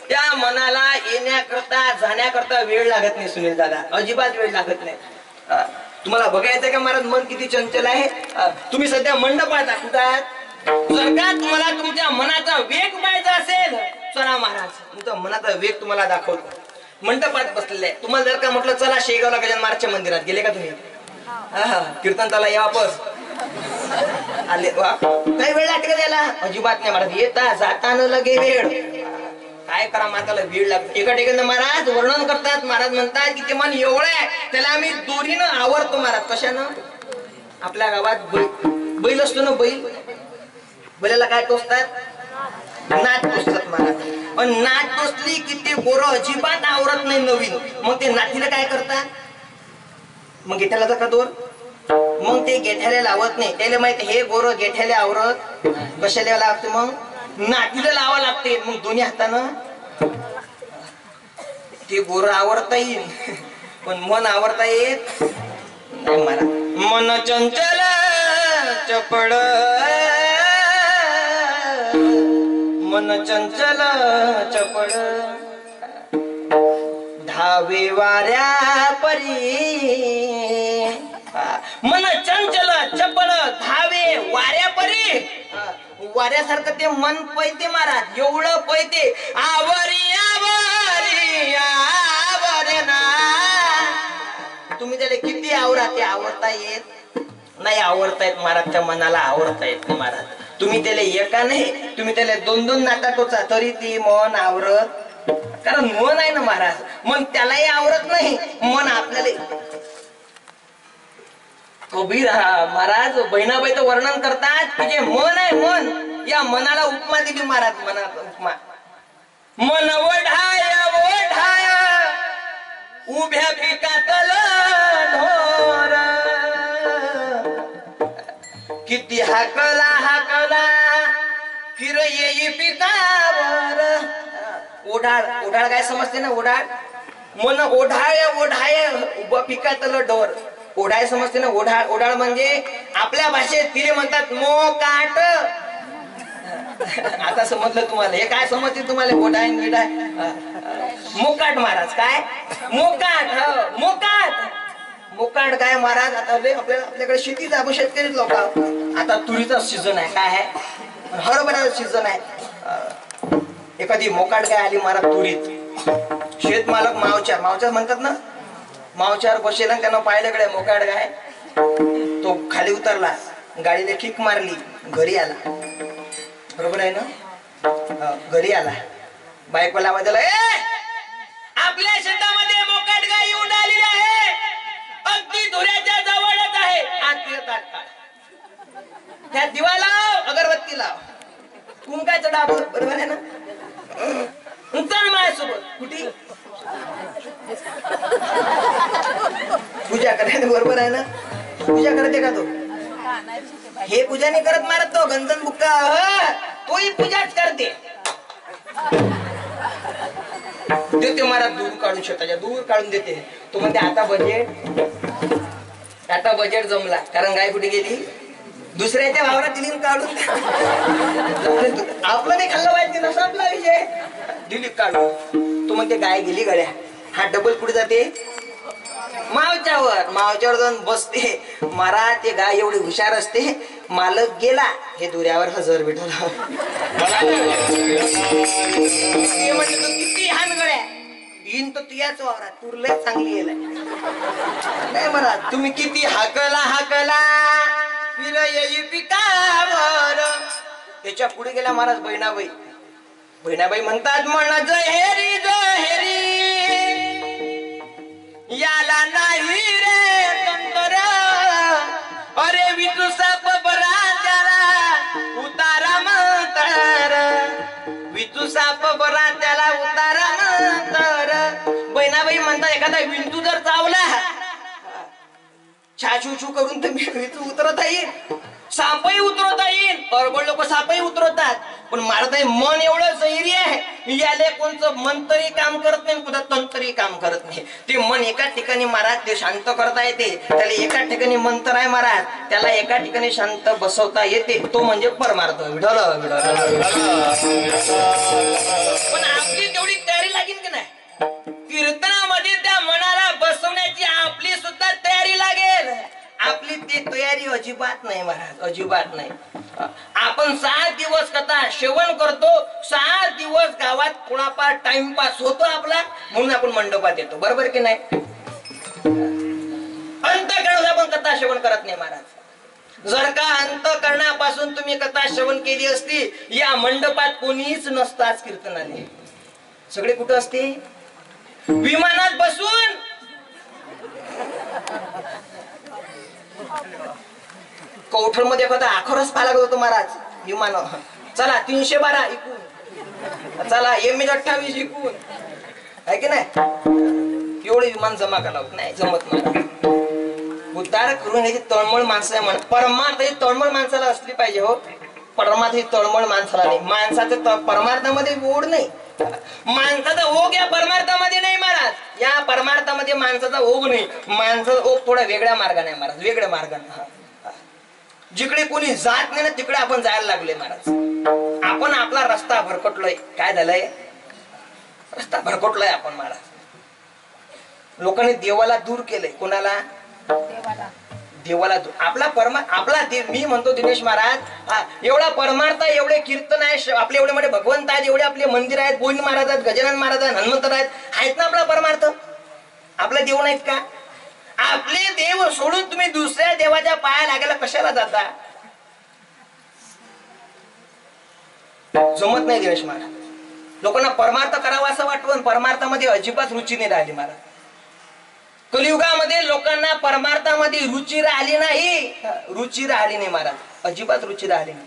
त्या मनाला येण्याकरता जाण्याकरता वेळ लागत नाही सुनील दादा, अजिबात वेळ लागत नाही. तुम्हाला बघायचं का महाराज मन किती चंचल आहे. तुम्ही सध्या मंडपात दाखवतात, जर का तुम्हाला तुमच्या मनाचा वेग पाहायचा असेल चला महाराज, तुमचा मनाचा वेग तुम्हाला दाखवतो. मंडपात बसलेले तुम्हाला जर का म्हटलं चला शेगावला गजानन महाराजच्या मंदिरात गेले का तुम्ही? कीर्तन त्याला या वापस आले वा, काही वेळ लागते का त्याला? अजिबात नाही महाराज, येता जाता न लगे वेळ. काय करा माताला वेळ लागते. एका ठिकाणी महाराज वर्णन करतात, महाराज म्हणतात की ते मन एवढं आहे त्याला आम्ही दोरीनं आवरतो महाराज. कशानं? आपल्या गावात बैल असतो ना, बैलाला काय टोचतात? नाट टोचतात महाराज. पण नाट टोचली की ते गोरं अजिबात आवरत नाही नवीन. मग ते नाठीला काय करतात? मग गेठ्याला जातात दोर, मग ते गेठ्याला लावत नाही. त्याला माहिती हे गोरं गेठ्याला आवरत कशाला लागते, मग नाठीला लावा लागते. मग दोन्ही हातानं ते गोरं आवरता येईल पण मन आवरता येत नाही महाराज. मन चंचल चपळ मन चंचल चपळ धावे वाऱ्या परी. मन चंचल चपळ धावे वाऱ्या परी. वाऱ्यासारखं ते मन पळते महाराज, एवढं पळते. आवरी आवरी आवरे ना. तुम्ही त्याला किती आवरा ते आवरता येत नाही. आवरता येत महाराजच्या मनाला आवरता येत नाही महाराज. तुम्ही त्याला एका नाही, तुम्ही त्याला दोन दोन नाका टोचा तरी ती मन आवरत. कारण मन आहे ना महाराज, मन त्यालाही आवरत नाही, मन आपल्याला. कबीर महाराज बहिणाबाईचं वर्णन करतात की जे मन आहे, मन या मनाला उपमा दिली महाराज. मनाला उपमा. मन ओढाय ओढाय उभ्या पिकातल ढोर. किती हाकला हाकला फिर येई पिकावर. ओढाळ, ओढाळ काय समजते ना? ओढाळ मन ओढाय ओढाय उभ्या पिकातल ढोर. ओढाय समजते ना? ओढाळ, ओढाळ म्हणजे आपल्या भाषेत तिले म्हणतात मोकाट. आता समजलं तुम्हाला? हे काय समजते तुम्हाला? ओढाय गिडाय मोकाट महाराज. काय मोकाट? मोकाट, मोकाट काय महाराज? आता आपल्याकडे शेतीचा शेतकरी लोक, आता तुरीचा सीझन आहे. काय आहे? हरभऱ्याचा सीझन आहे. एखादी मोकाट काय आली महाराज तुरीत. शेतमालक मावचार, मावचार म्हणतात ना, मावचार बसेल आणि त्यानं पाहिलं कडे मोकाट गाय. तो खाली उतरला, गाडीने किक मारली, घरी आला. बरोबर आहे ना? घरी आला, बायकोला आवाज दिला, आपल्या शेतामध्ये मोकाट गाय येऊन आलेली आहे, अगदी धुऱ्याच्या जवळच आहे. त्या दिवा लाव, अगरबत्ती लाव, कुंकाचा डाब. बरोबर आहे ना? चल माझ्यासोबत. कुठे? पूजा करायला. बरोबर आहे ना? पूजा करते का तो? हे पूजा नाही करत मारत तो गंजन बुक्का. तोही पूजाच करते. देते महाराज दूर काढून, शेताच्या दूर काढून देते. तो म्हणते आता बजेट जमला. कारण गाय कुठे गेली? दुसऱ्याच्या वावरात दिली काढून. आपलं नाही खाल्लं पाहिजे ना, संपला विषय. दिली काढून. तो म्हणते गाय गेली गड्या. हा डबल कुठे जाते? मावच्यावर. मावच्यावर जाऊन बसते. महाराज ते गाय एवढी हुशार असते, मालक गेला हे दुऱ्यावर हजर भेटला. ते म्हणते तो किती हानगड्या येईन तो तुझ्याच वावरात, तुरले चांगली गेलाय. नाही महाराज, तुम्ही किती हाकला हाकला फिर येई पिकावर. त्याच्या पुढे गेला महाराज बहिणाबाई. बहिणाबाई म्हणतात, म्हण जहेरी जहेरी याला नाही रे कंदर. अरे विचू साप बरा त्याला उतारा म्हणतर. विचू साप बरा त्याला उतारा म्हणतर. बहिणाबाई म्हणतात एखादा विंटू जर चावला छाछू करून तर विंटू उतरता येईल, सापही उतरवता येईल, बरोबर लोक सापही उतरवतात, पण महाराज मन एवढं सैरी आहे याले कोणतं मंतरी काम करत नाही, कुठं तंतरी काम करत नाही. ते मन एका ठिकाणी महाराज ते शांत करता येते, त्याला एका ठिकाणी मंत्र आहे महाराज, त्याला एका ठिकाणी शांत बसवता येते, तो म्हणजे परमार्थ. विठ्ठल पण आपली तेवढी तयारी लागेल की नाही? कीर्तनामध्ये त्या मनाला बसवण्याची आपली सुद्धा तयारी लागेल. आपली ती तयारी अजिबात नाही महाराज, अजिबात नाही. आपण 6 दिवस कथा श्रवण करतो, 6 दिवस गावात थोडाफार टाइमपास होतो आपला, म्हणून आपण मंडपात येतो, बरोबर की नाही? अंतःकरणात आपण कथा श्रवण करत नाही महाराज. जर का अंतःकरणापासून तुम्ही कथा श्रवण केली असती, या मंडपात कोणीच नसतं आज कीर्तनाने. सगळे कुठं असते? विमानात बसून. कौठळ मध्ये एखादा आखरच पाहा लागत होतो महाराज. विमान चला 312 इकून, चला MH28 इकून, आहे की नाही? एवढे विमान जमा करावं नाही जमत नाही. उद्धार करून ह्याची तळमळ माणसं आहे म्हण. परमार्थ ही तळमळ माणसाला असली पाहिजे हो. परमार्थ ही तळमळ माणसाला नाही. माणसाचं परमार्थामध्ये ओढ नाही, माणसाचा ओघ या परमार्थामध्ये नाही महाराज. या परमार्थामध्ये माणसाचा ओघ नाही, माणसाचा ओघ थोडा वेगळ्या मार्गाने आहे महाराज, वेगळ्या मार्गाने. जिकडे कोणी जात नाही ना तिकडे आपण जायला लागलोय महाराज. आपण आपला रस्ता भरकटलोय. काय झालंय? रस्ता भरकटलोय आपण महाराज. लोकांनी देवाला दूर केलंय. कोणाला? देवाला. आपला देव. मी म्हणतो दिनेश महाराज, एवढा परमार्थ, एवढे कीर्तन आहे, आपले एवढे मोठे भगवंत आहेत, एवढे आपले मंदिर आहेत, गोविंद महाराज आहेत, गजानन महाराज आहेत, हनुमंत आहेत ना आपला परमार्थ? आपला देव नाहीत का? आपले देव सोडून तुम्ही दुसऱ्या देवाच्या पाया लागायला कशाला जाता? जमत नाही दिनेश महाराज. लोकांना परमार्थ करावा असं वाटतं, परमार्थामध्ये अजिबात रुची नाही राहिली महाराज. कलियुगामध्ये लोकांना परमार्थामध्ये रुची राहिली नाही, रुची राहिली नाही महाराज, अजिबात रुची राहिली नाही.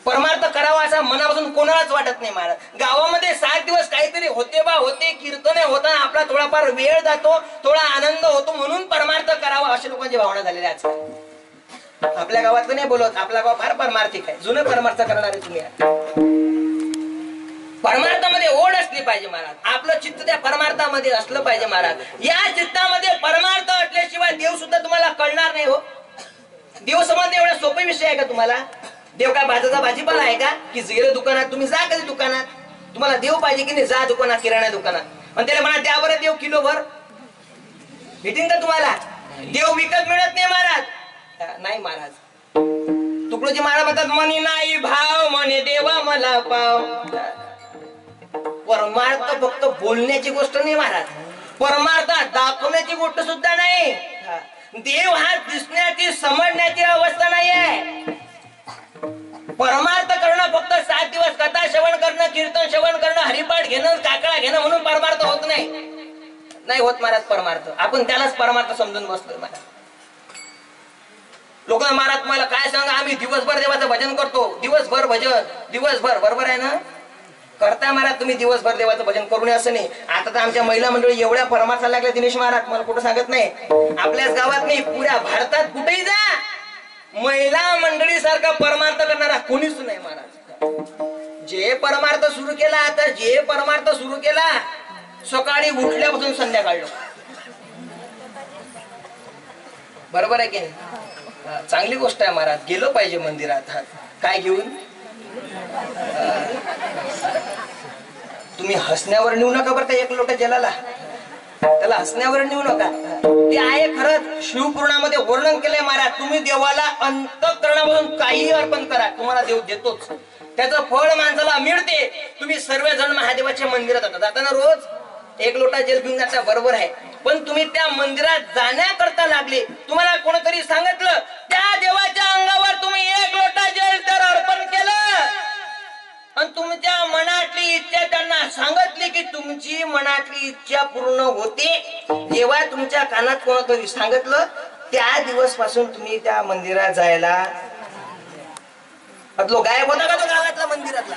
परमार्थ करावा असं मनापासून कोणालाच वाटत नाही महाराज. गावामध्ये 7 दिवस काहीतरी होते बा होते, कीर्तने होताना आपला थोडाफार वेळ जातो, थोडा आनंद होतो, म्हणून परमार्थ करावा अशा लोकांची भावना झालेली आजकाल. आपल्या गावात नाही बोलत, आपला गाव फार परमार्थिक आहे, जुनं परमार्थ करणारे तुम्ही. परमार्थामध्ये ओढ असली पाहिजे महाराज. आपलं चित्त त्या परमार्थामध्ये असलं पाहिजे महाराज. या चित्तामध्ये परमार्थ असल्याशिवाय देव सुद्धा तुम्हाला कळणार नाही हो. देव समजणे एवढा सोपा विषय आहे का तुम्हाला? देव काय भाजीचा भाजीपाला आहे का? की गेलं दुकानात, तुम्ही जा कधी दुकानात, तुम्हाला देव पाहिजे की नाही? जा दुकानात, किराणा दुकानात, पण त्याला म्हणा द्या बरं देव किलोभर, भेटेन का तुम्हाला? देव विकत मिळत नाही महाराज. नाही महाराज. तुकडोजी महाराज म्हणतात, मनी नाही भाव, म्हणे देवा मला पाव. परमार्थ फक्त बोलण्याची गोष्ट नाही महाराज, परमार्थ दाखवण्याची गोष्ट सुद्धा नाही. देव हा दिसण्याची, समजण्याची अवस्था नाही आहे. परमार्थ करणं फक्त 7 दिवस कथा श्रवण करणं, कीर्तन श्रवण करणं, हरिपाठ घेणं, काकळा घेणं म्हणून परमार्थ होत नाही. नाही होत महाराज परमार्थ. आपण त्यालाच परमार्थ समजून बसलोय महाराज. लोकांना महाराज तुम्हाला काय सांगा, आम्ही दिवसभर देवाचं भजन करतो, दिवसभर भजन, दिवसभर. बरोबर आहे ना? करता महाराज तुम्ही दिवसभर देवाचं भजन करू नये असं नाही. आता तर आमच्या महिला मंडळी एवढ्या परमार्थाला लागल्या दिनेश महाराज, मला कुठं सांगत नाही, आपल्याच गावात नाही, पुऱ्या भारतात कुठेही जा, महिला मंडळी सारखा परमार्थ करणारा कोणीच नाही महाराज. जे परमार्थ सुरू केला, आता जे परमार्थ सुरू केला, सकाळी उठल्यापासून संध्याकाळ. बरोबर आहे की नाही? चांगली गोष्ट आहे महाराज, गेलो पाहिजे मंदिरात. काय घेऊन? तुम्ही हसण्यावर नेऊ नका बरं का एक लोटा जलाला, त्याला हसण्यावर नेऊ नका. ते आहे खरंच शिवपुराणामध्ये वर्णन केलंय महाराज. तुम्ही देवाला अंतःकरणापासून काही अर्पण करा, तुम्हाला देव देतोच, त्याचं फळ माणसाला मिळते. तुम्ही सर्वजण महादेवाच्या मंदिरात जाताना रोज 1 लोटा जल घेऊन जाता, बरोबर आहे, पण तुम्ही त्या मंदिरात जाण्याकरता लागले, तुम्हाला कोणतरी सांगितलं त्या देवाच्या अंगावर तुम्ही 1 लोटा जल तर अर्पण केलं, आणि तुमच्या मनातली इच्छा त्यांना सांगितली की तुमची मनातली इच्छा पूर्ण होते, जेव्हा तुमच्या कानात कोणतरी सांगितलं त्या दिवसपासून तुम्ही त्या मंदिरात जायला. तो गायब होता का तो गावातला मंदिरातला?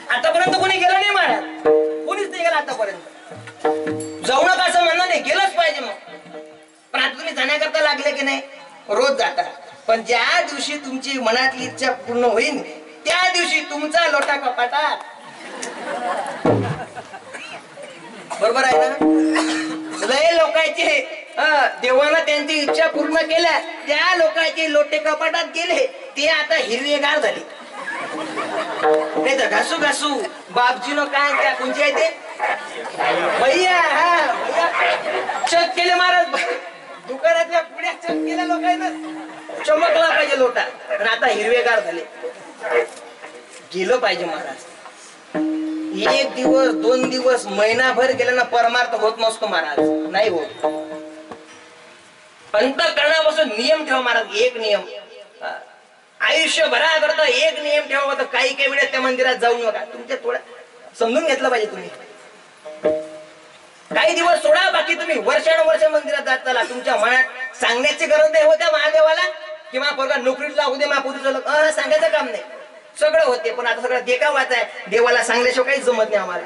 आतापर्यंत कोणी गेलं नाही महाराज, कोणीच नाही गेला आतापर्यंत. पाहिजे मग. पण आता तुम्ही जाण्याकरता लागले की नाही, रोज जाता. पण ज्या दिवशी तुमची मनातली इच्छा पूर्ण होईल त्या दिवशी तुमचा लोटा कपाटात. बरोबर आहे ना? लय लोकांचे देवानं त्यांची इच्छा पूर्ण केल्या, त्या लोकांचे लोटे कपाटात गेले, ते आता हिरवेगार झाले. नाही तर घासू घासू बापजीनो काय त्या कोणची आहे ते भैया, हा भैया चक केले महाराज. दुकानातल्या पुढ्या चक केल्या लोकांना, चमकला पाहिजे लोटा, आणि आता हिरवेगार झाले. गेलं पाहिजे महाराज. एक दिवस 2 दिवस महिनाभर गेलं ना परमार्थ होत नसतो महाराज, नाही होत. अंतःकरणापासून नियम ठेवा महाराज, एक नियम. आयुष्यभराकरता एक नियम ठेवा. तर काही काही वेळेस त्या मंदिरात जाऊ नका. तुमच्या थोडं समजून घेतलं पाहिजे तुम्ही. काही दिवस सोडा, बाकी तुम्ही वर्षानुवर्ष मंदिरात जात चला. तुमच्या मनात सांगण्याची गरज नाही होत्या महादेवाला की मा पोरगा नोकरीत लागू दे, मा पुरीचं सांगायचं काम नाही. सगळं होते, पण आता सगळं देखावाच आहे. देवाला सांगल्याशिवाय काहीच जमत नाही आम्हाला.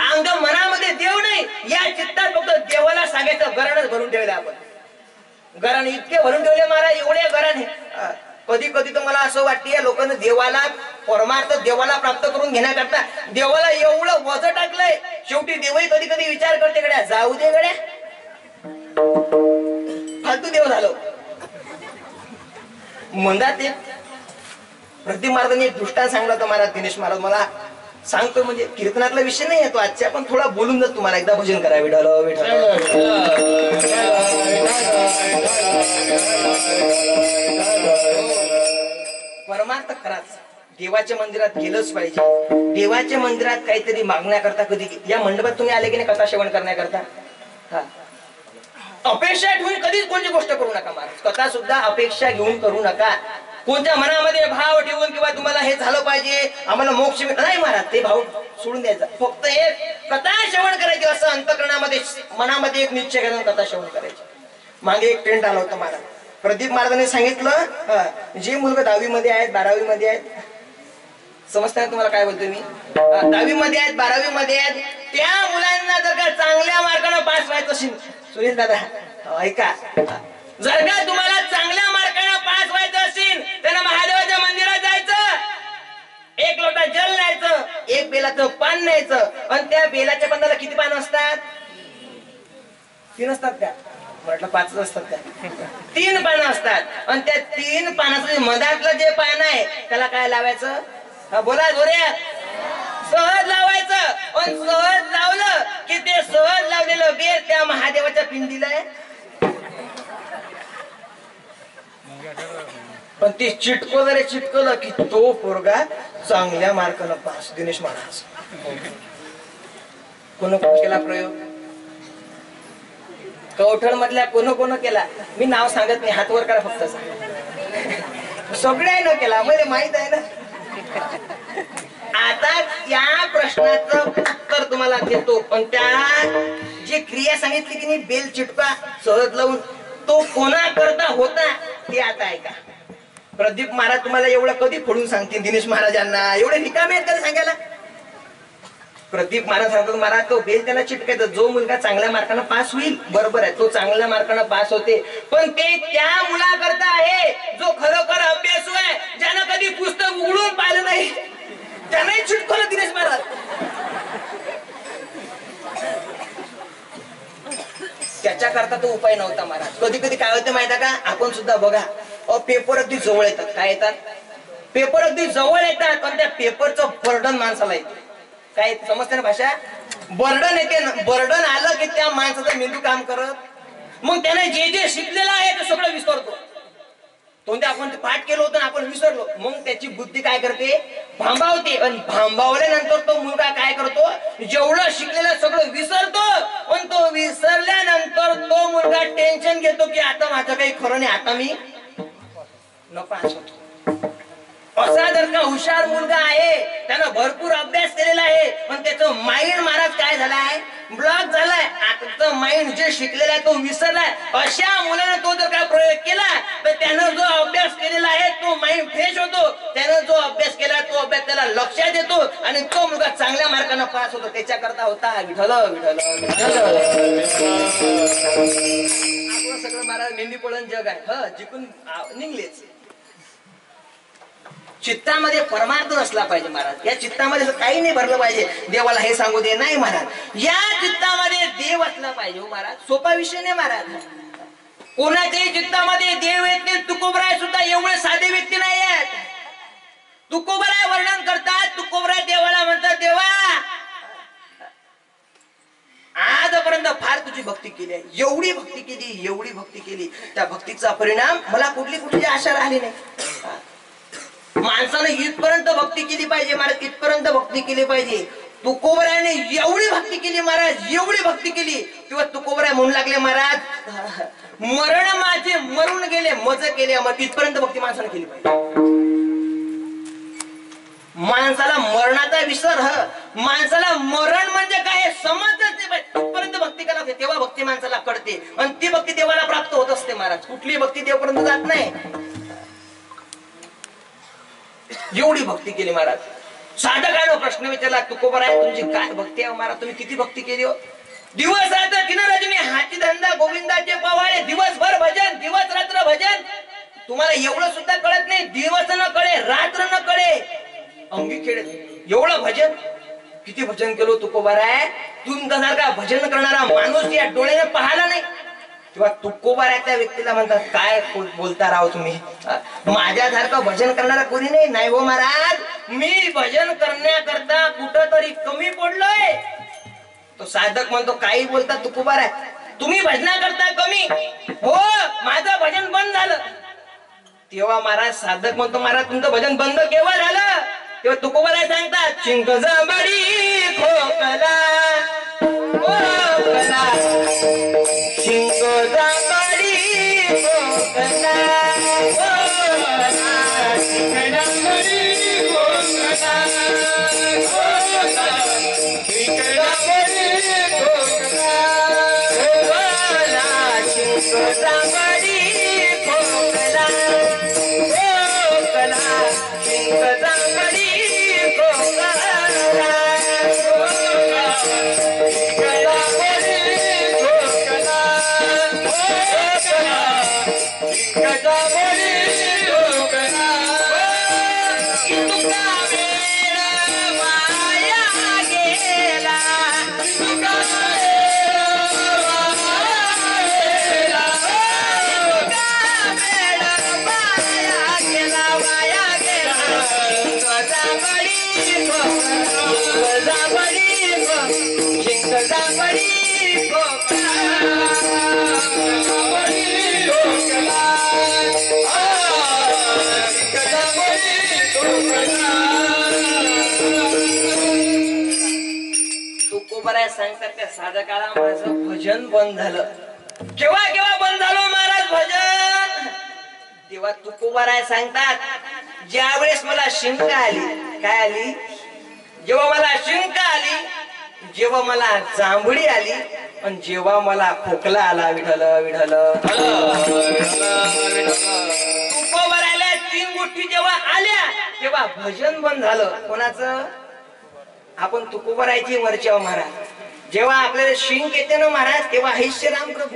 अंग मनामध्ये देव नाही, या चित्तात फक्त देवाला सांगायचं गरणच भरून ठेवले आपण. गरण इतके भरून ठेवले महाराज, एवढे गरण. कधी कधी तर मला असं वाटते या लोकांना देवाला परमार्थ देवाला प्राप्त करून घेण्याकरता देवाला एवढं वज टाकलंय. शेवटी देवही कधी कधी विचार करते गड्या, जाऊ दे गड्या, फालतू देव झालो म्हणतात ते. प्रदीप महाराजांनी एक दृष्टांत सांगला होता महाराज. दिनेश महाराज मला सांगतो, म्हणजे कीर्तनातला विषय नाही येतो आजच्या, पण थोडा बोलून जात. तुम्हाला एकदा भजन करा. विठ्ठल विठ्ठल परमार्थ खराच. देवाच्या मंदिरात गेलंच पाहिजे. देवाच्या मंदिरात काहीतरी मागण्याकरता कधी या मंडपात तुम्ही आले की नाही कथा श्रवण करण्याकरता, हा अपेक्षा ठेवून कधीच कोणती गोष्ट करू नका महाराज. कथा सुद्धा अपेक्षा घेऊन करू नका. कोणत्या मनामध्ये भाव ठेवून किंवा तुम्हाला हे झालं पाहिजे, आम्हाला मोक्ष नाही महाराज, ते भाव सोडून द्यायचा. फक्त एक कथा श्रवण करायची, असं अंतःकरणामध्ये मनामध्ये एक निश्चय करून कथा श्रवण करायची. मागे एक ट्रेंड आला होता महाराज. प्रदीप महाराजांनी सांगितलं, जे मुलगा 10वी मध्ये आहेत 12वी मध्ये आहेत, समजताय तुम्हाला काय बोलतोय मी, 10वी मध्ये आहेत 12वी मध्ये आहेत, त्या मुलांना जर का चांगल्या मार्काने पास व्हायचं असेल, सुनील दादा ऐका, जर का तुम्हाला चांगल्या मार्काने पास व्हायचं असेल त्यांना महादेवाच्या मंदिरात जायचं, एक लोटा जल न्यायचं, एक बेलाचं पान न्यायचं, आणि त्या बेलाच्या पानाला किती पान असतात? 3 असतात. त्या म्हटलं 5 असतात. त्या 3 पानं असतात. आणि त्या 3 पानाचं मधातलं जे पान आहे त्याला काय लावायचं? बोला जोऱ्या, सहज लावायचं. पण सहज लावलं की ते सहज लावलेलं बेल त्या महादेवाच्या पिंडीला आहे. पण ते चिटकवलं की तो पोरगा चांगल्या मार्काला पास. दिनेश महाराज कोण केला प्रयोग? कवठळ मधल्या कोण केला? मी नाव सांगत नाही, हात वर करा फक्त. सगळ्यांना केला, मला माहित आहे ना. आता त्या प्रश्नाचं उत्तर तुम्हाला देतो. पण त्या जी क्रिया सांगितली की नाही, बेल चिटका सहज लावून, तो कोणा करता होता ते आता ऐका. प्रदीप महाराज तुम्हाला एवढं कधी फोडून सांगतील? दिनेश महाराजांना एवढे रिकामे आहेत कधी सांगायला? प्रदीप महाराज सांगतात, महाराज तो बेल त्याला चिटकायचा जो मुलगा चांगल्या मार्काने पास होईल. बरोबर आहे, तो चांगल्या मार्काने पास होते, पण ते त्या मुलाकरता आहे जो खरोखर अभ्यासू आहे, ज्यानं कधी पुस्तक उघडून पाहिलं नाही, त्यालाही चिटकवलं दिनेश महाराज. त्याच्याकरता तो उपाय नव्हता महाराज. कधी कधी काय होतं माहिती का, आपण सुद्धा बघा, पेपर अगदी जवळ येतात. काय येतात? पेपर अगदी जवळ येतात, पण त्या पेपरचं बर्डन माणसाला येतं. काय समजते ना भाषा? बर्डन येते. बर्डन आलं की त्या माणसाचा मेंदू काम करत, मग त्याने जे जे शिकलेलं आहे ते सगळं विसरतो. तो आपण पाठ केलं होतं आपण विसरलो, मग त्याची बुद्धी काय करते? भांबावते. आणि भांबावल्यानंतर तो मुलगा काय करतो? जेवढं शिकलेलं सगळं विसरतो. पण तो विसरल्यानंतर तो मुलगा टेन्शन घेतो की आता माझं काही खरं नाही, आता मी नपास होतो. असा जर का हुशार मुलगा आहे, त्यानं भरपूर अभ्यास केलेला आहे, पण त्याचं माइंड महाराज काय झालाय? ब्लॉक झालाय. आता तुमचं माइंड जे शिकलेला आहे तो विसरलाय, अशा मुलानं तो जर काय प्रयोग केला तर त्यानं जो अभ्यास केलेला आहे तो माइंड फ्रेश होतो, त्यानं जो अभ्यास केला तो अभ्यास त्याला लक्षात येतो आणि तो मुलगा चांगल्या मार्काने पास होतो. त्याच्याकरता होता विठ्ठल विठ्ठल विठ्ठल. आपलं सगळं महाराज मेंढी पळण जग आहे, ह जिंकून निघलेच. चित्तामध्ये परमार्थ नसला पाहिजे महाराज, या चित्तामध्ये काही नाही भरलं पाहिजे, देवाला हे सांगू दे नाही महाराज, या चित्तामध्ये देव असला पाहिजे. हो महाराज, सोपा विषय नाही महाराज. कोणाच्याही चित्तामध्ये देव येत नाही. तुकोबराय सुद्धा एवढे साधे व्यक्ती नाही आहेत. तुकोबराय वर्णन करतात, तुकोबराय देवाला म्हणतात, देवा आजपर्यंत फार तुझी भक्ती केली आहे, एवढी भक्ती केली, एवढी भक्ती केली, त्या भक्तीचा परिणाम मला कुठली आशा राहिली नाही. माणसाने इथपर्यंत भक्ती केली पाहिजे महाराज, इथपर्यंत भक्ती केली पाहिजे. तुकोबरायाने एवढी भक्ती केली महाराज, एवढी भक्ती केली किंवा तुकोबराय म्हणू लागले महाराज, मरण माझे मरून गेले मज केले, मग इथपर्यंत भक्ती माणसाने केली पाहिजे. माणसाला मरणाचा विसर, माणसाला मरण म्हणजे काय हे समजत नाही, तिथपर्यंत भक्ती करायला लागते, तेव्हा भक्ती माणसाला कळते आणि ती भक्ती देवाला प्राप्त होत असते महाराज. कुठली भक्ती देवापर्यंत जात नाही. एवढी भक्ती केली महाराज. साधकानं प्रश्न विचारला, तुकोबराय तुमची काय भक्ती आहे महाराज, तुम्ही किती भक्ती केली हो? दिवस रात्र दिन रजनी हाती धंदा गोविंदाचे पवाळे, दिवसभर भजन, दिवस रात्र भजन. तुम्हाला एवढं सुद्धा कळत नाही, दिवस न कळे रात्र न कळे, अंगी खेळ एवढं भजन. किती भजन केलो तुकोबराय, तुमच्यासारखा भजन करणारा माणूस या डोळ्याने पाहिला नाही. किंवा तुकोबराय त्या व्यक्तीला म्हणतात, काय बोलता राव तुम्ही, माझ्यासारखं भजन करणारा कोणी नाही. नाही हो महाराज, मी भजन करण्याकरता कुठंतरी कमी पडलोय. तो साधक म्हणतो, काही बोलता तुकोबराय, तुम्ही भजनाकरता कमी हो, माझं भजन बंद झालं. तेव्हा महाराज साधक म्हणतो, महाराज तुमचं भजन बंद केव्हा झालं? तेव्हा तुकोबराय सांगतात, चिंक जांभळी खोकला खोकला, चिंक जांभळी खोकला खोकला, चिंक जांभळी खोकला खोकला, चिंक जांभळी खोकला खोकला, चिंक जांभळी खोकला खोकला, चिंक जांभळी तुकोबराय सांगतात, त्या साधकाला माझं भजन बंद झालं. केव्हा केव्हा बंद झालं महाराज भजन? तेव्हा तुकोबराय सांगतात, ज्या वेळेस मला शिंका आली. काय आली? जेव्हा मला शिंका आली, जेव्हा मला जांभळी आली आणि जेव्हा मला खोकला आला. विठ्ठल विठ्ठल. तुकोबरायला तीन गोष्टी जेव्हा आल्या तेव्हा भजन बंद झालं. कोणाचं? आपण तुकोबरायची वरची महाराज. जेव्हा आपल्याला शिंक येते ना महाराज, तेव्हा हैश्य राम प्रभू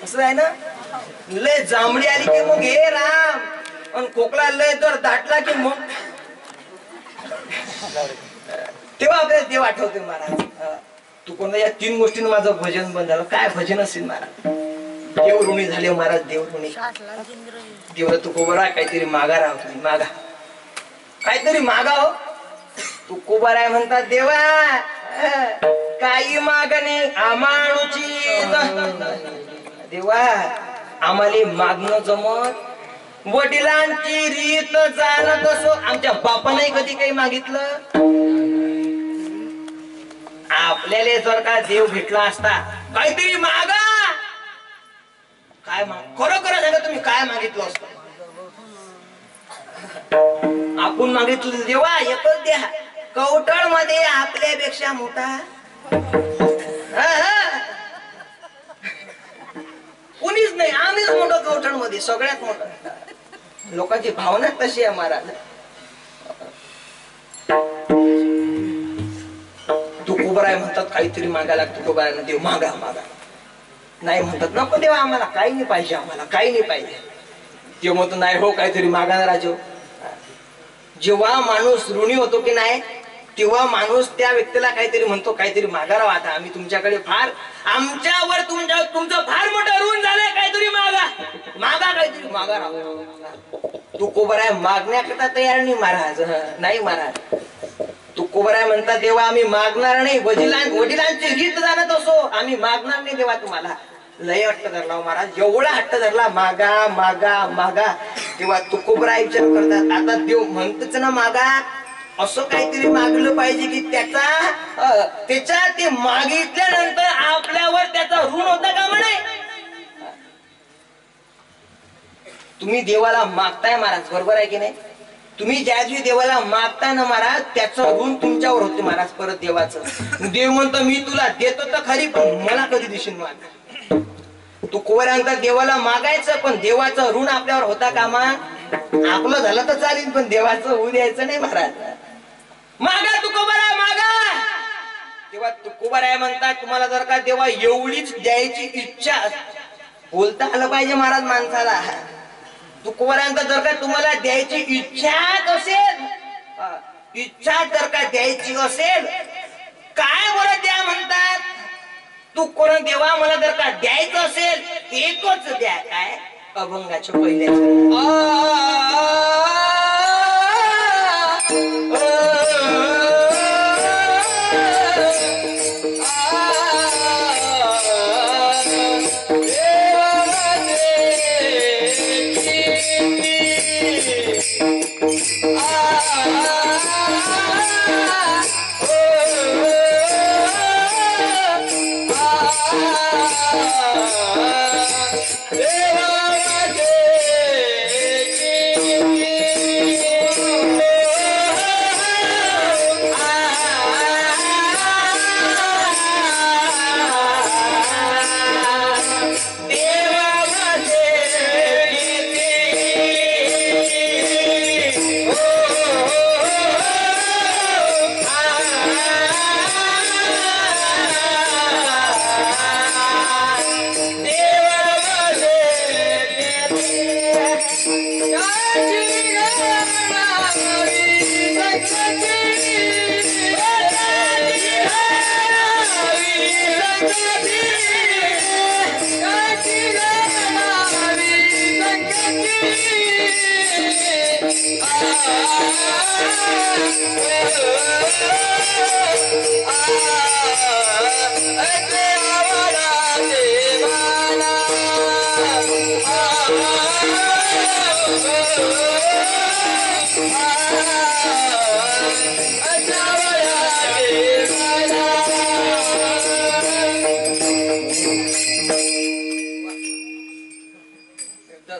असं आहे ना. लय जांभळी आली की मग हे राम, आणि खोकला लय जर दाटला की मग तेव्हा आपल्याला देव आठवते महाराज. तू कोणत्या या तीन गोष्टींना माझं भजन बंद झालं. काय भजन असेल महाराज? देव ऋणी झाले महाराज, देव ऋणी. देव तुकोबराय काहीतरी मागा राव, तुम्ही मागा, काहीतरी मागा हो. तुकोबराय म्हणतात, देवा काही मागणे आमाळूची. देवा आम्हाला मागणं जमत, वडिलांची रीत जाणत असो. आमच्या बापाने कधी काही मागितलं? आपल्याला जर का देव भेटला असता, काहीतरी मागा. काय माग? खरं खरं सांगा, तुम्ही काय मागितलं असतं? आपण मागितलं, देवा एकच द्या, कवटळ मध्ये आपल्यापेक्षा मोठा. दे, सगळ्यात मोठं. लोकांची भावना तशी आहे महाराज. तुकोबराय म्हणतात काहीतरी मागायला, तुकोबरायला देव मागा मागा. नाही म्हणतात नको देवा आम्हाला काही नाही पाहिजे, आम्हाला काही नाही पाहिजे. देव म्हणतो नाही हो काहीतरी मागा ना राजो. जेव्हा माणूस ऋणी होतो की नाही तेव्हा माणूस त्या व्यक्तीला काहीतरी म्हणतो काहीतरी मागा राव, आता आम्ही तुमच्याकडे फार, आमच्यावर तुमचं फार मोठं ऋण झालंय, काहीतरी मागा मागा, काहीतरी मागा राव. तुकोबराय मागण्याकरता तयार नाही महाराज. नाही महाराज, तुकोबराय म्हणतात देवा आम्ही मागणार नाही. वडिलांची रीत जाणत असो आम्ही मागणार नाही देवा तुम्हाला. लय हट्ट धरला महाराज, एवढा हट्ट धरला मागा मागा मागा. तेव्हा तुकोबराय विचार करतात आता देव म्हणतच ना मागा, असं काहीतरी मागलं पाहिजे की त्याच्या ते मागितल्यानंतर आपल्यावर त्याचा ऋण होता का म्हणे. तुम्ही देवाला मागताय महाराज, बरोबर आहे की नाही. तुम्ही ज्या दिवशी देवाला मागताय ना महाराज त्याचं ऋण तुमच्यावर होते महाराज परत देवाचं. देव म्हणतो मी तुला देतो तर खरी पण मला कधी देशील माग. तू कोऱ्यांतर देवाला मागायचं पण देवाचं ऋण आपल्यावर होता कामा. आपलं झालं तर चालेल पण देवाचं होऊ द्यायचं नाही महाराज. मागा तुकोबराय मागा. तेव्हा तुकोबराय म्हणतात तुम्हाला जर का देवा एवढीच द्यायची इच्छा, बोलता आलं पाहिजे महाराज माणसाला. तुकोबरायांतर जर का तुम्हाला द्यायची इच्छाच असेल, इच्छा जर का द्यायची असेल काय बरं द्या म्हणतात. तू कोण देवा मला जर का द्यायचं असेल एकच द्या. काय अभंगाच्या पहिल्याच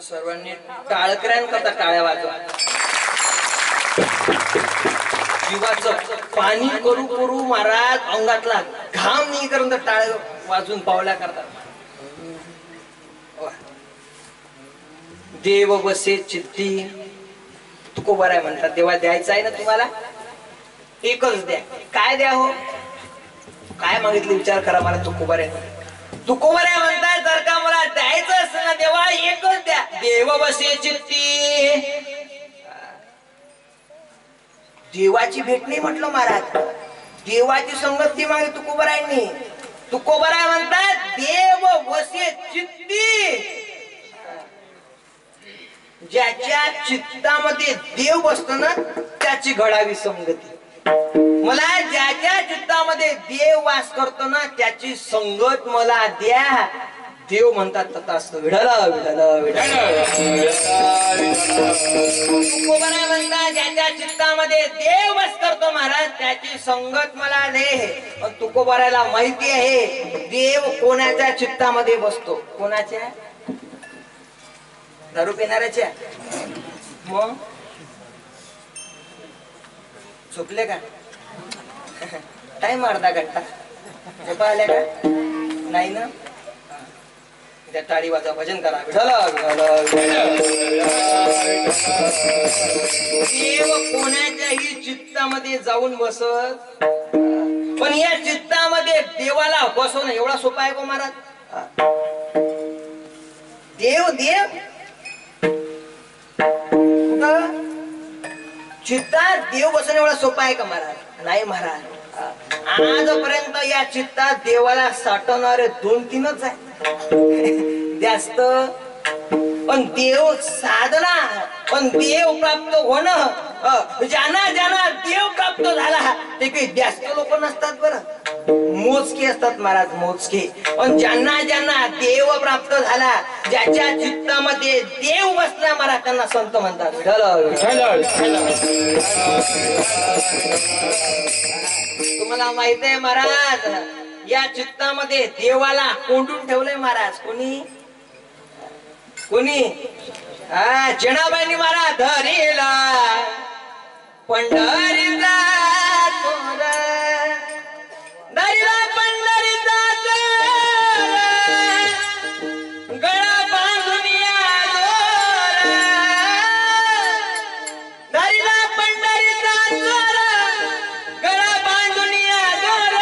सर्वांनी टाळकऱ्यांकरता टाळ्या वाजवा. जीवाचं पाणी करू करू महाराज अंगातला घाम नाही करून टाळ्या वाजून पावल्या करतात. देव बसे चित्ती. तुकोबराय म्हणतात देवा द्यायचं आहे ना तुम्हाला एकच द्या. काय द्या हो, काय मागितले विचार करा मला. तुकोबराय म्हणतात जर का मला द्यायचं असेल ना देवा एकच द्या. देव बसे चित्ती. देवाची भेट नाही म्हटलं महाराज, देवाची संगती मागे तुकोबरायांनी. तुकोबराय म्हणतात देव बसे चित्ती. ज्याच्या चित्तामध्ये देव बसतो ना त्याची घडावी संगती. मला ज्याच्या चित्तामध्ये देव वास करतो ना त्याची संगत मला द्या. देव म्हणतात तथास्तु. विठ्ठल विठ्ठल विठ्ठल. तुकोबराय म्हणतात ज्याच्या चित्तामध्ये देव वास करतो महाराज त्याची संगत मला दे. पण तुकोबरायला माहिती आहे देव कोणाच्या चित्तामध्ये बसतो. कोणाच्या? दारू पिणाऱ्याच्या. मग झोपले का? टाइम अर्धा घंटा झोपा आल्या का? नाही ना. त्या टाळी वाजा भजन करा विठ्ठला देव कोणाच्याही चित्तामध्ये जाऊन बसत, पण या चित्तामध्ये देवाला बसवणं एवढा सोपा आहे का महाराज? देव देव चित्तात देव बसणं एवढा सोपा आहे का महाराज? नाही महाराज. आजपर्यंत या चित्तात देवाला साठवणारे 2-3च आहे जास्त. पण देव साधना, पण देव प्राप्त होणं, ज्यांना ज्यांना देव प्राप्त झाला ते काही जास्त लोक नसतात बरं, मोजके असतात महाराज, मोजके. पण ज्यांना ज्यांना देव प्राप्त झाला, ज्याच्या चित्तामध्ये देव बसला महाराज, त्यांना संत म्हणतात. तुम्हाला माहित आहे महाराज, या चित्तामध्ये देवाला कोंडून ठेवलंय महाराज. कोणी कोणी? जनाबाईंनी महाराज धरीला पंढरीचा चोर, धरीला पंढरीचा चोर, गळा बांधून या दोर, धरीला पंढरीचा चोर, गळा बांधून या दोर,